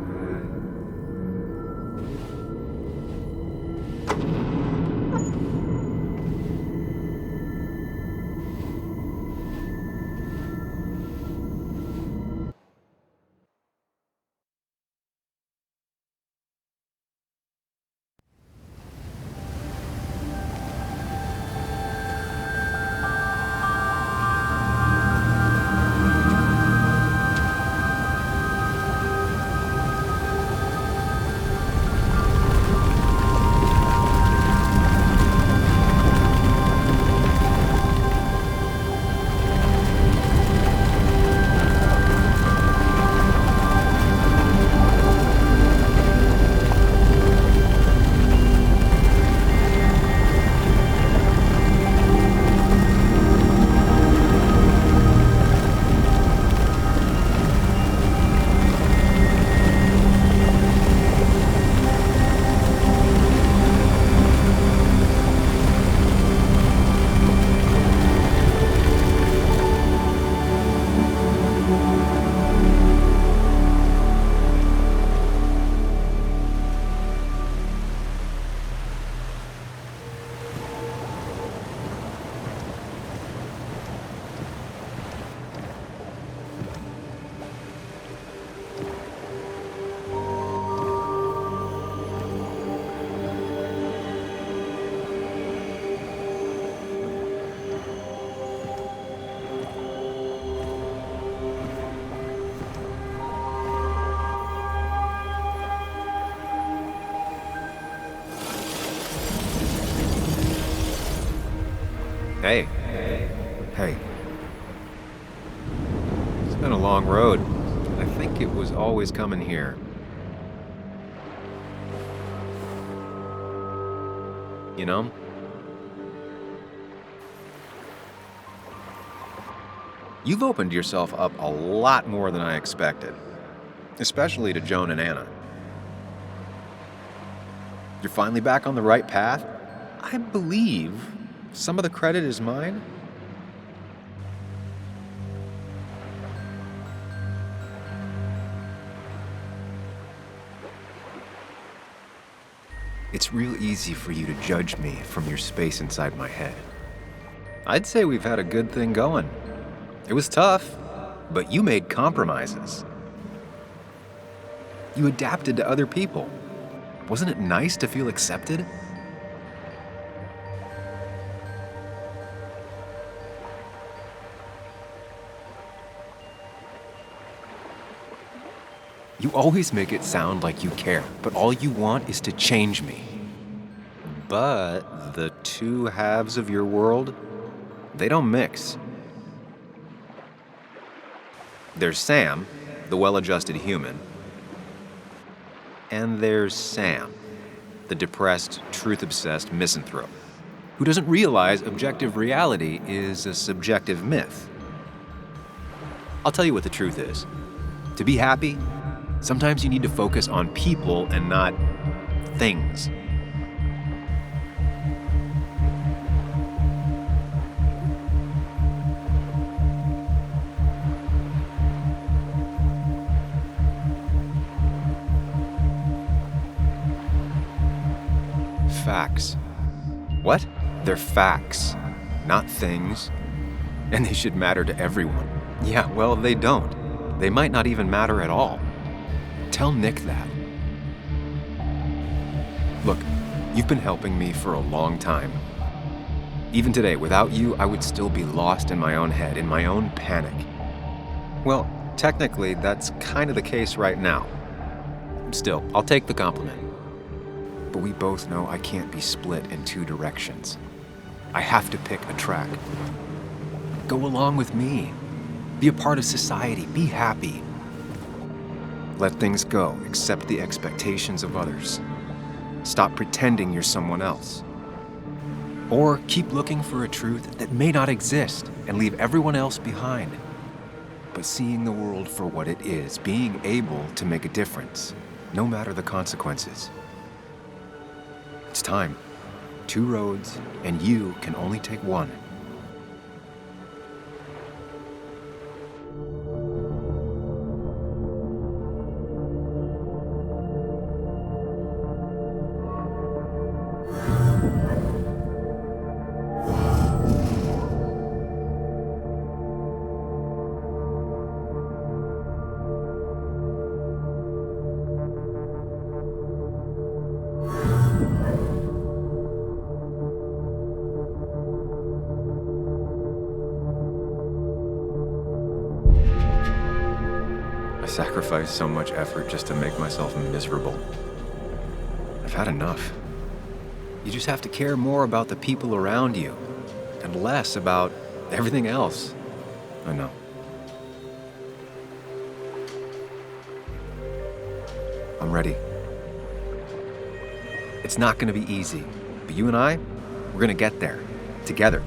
Hey. Hey. It's been a long road. I think it was always coming here. You know? You've opened yourself up a lot more than I expected. Especially to Joan and Anna. You're finally back on the right path? I believe some of the credit is mine. It's real easy for you to judge me from your space inside my head. I'd say we've had a good thing going. It was tough, but you made compromises. You adapted to other people. Wasn't it nice to feel accepted? You always make it sound like you care, but all you want is to change me. But the two halves of your world, they don't mix. There's Sam, the well-adjusted human, and there's Sam, the depressed, truth-obsessed misanthrope, who doesn't realize objective reality is a subjective myth. I'll tell you what the truth is. To be happy, sometimes you need to focus on people and not things. Facts. What? They're facts, not things. And they should matter to everyone. Yeah, well, they don't. They might not even matter at all. Tell Nick that. Look, you've been helping me for a long time. Even today, without you, I would still be lost in my own head, in my own panic. Well, technically, that's kind of the case right now. Still, I'll take the compliment. But we both know I can't be split in two directions. I have to pick a track. Go along with me. Be a part of society. Be happy. Let things go. Accept the expectations of others. Stop pretending you're someone else. Or keep looking for a truth that may not exist and leave everyone else behind. But seeing the world for what it is, being able to make a difference, no matter the consequences. It's time. 2 roads, and you can only take one. I sacrificed so much effort just to make myself miserable. I've had enough. You just have to care more about the people around you and less about everything else. I know. I'm ready. It's not gonna be easy, but you and I, we're gonna get there, together.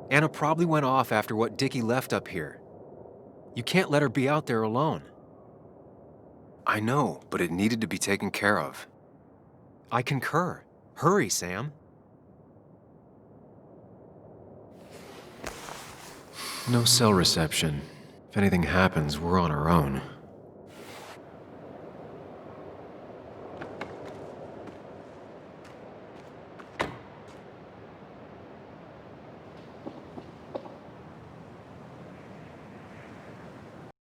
Anna probably went off after what Dickie left up here. You can't let her be out there alone. I know, but it needed to be taken care of. I concur. Hurry, Sam. No cell reception. If anything happens, we're on our own.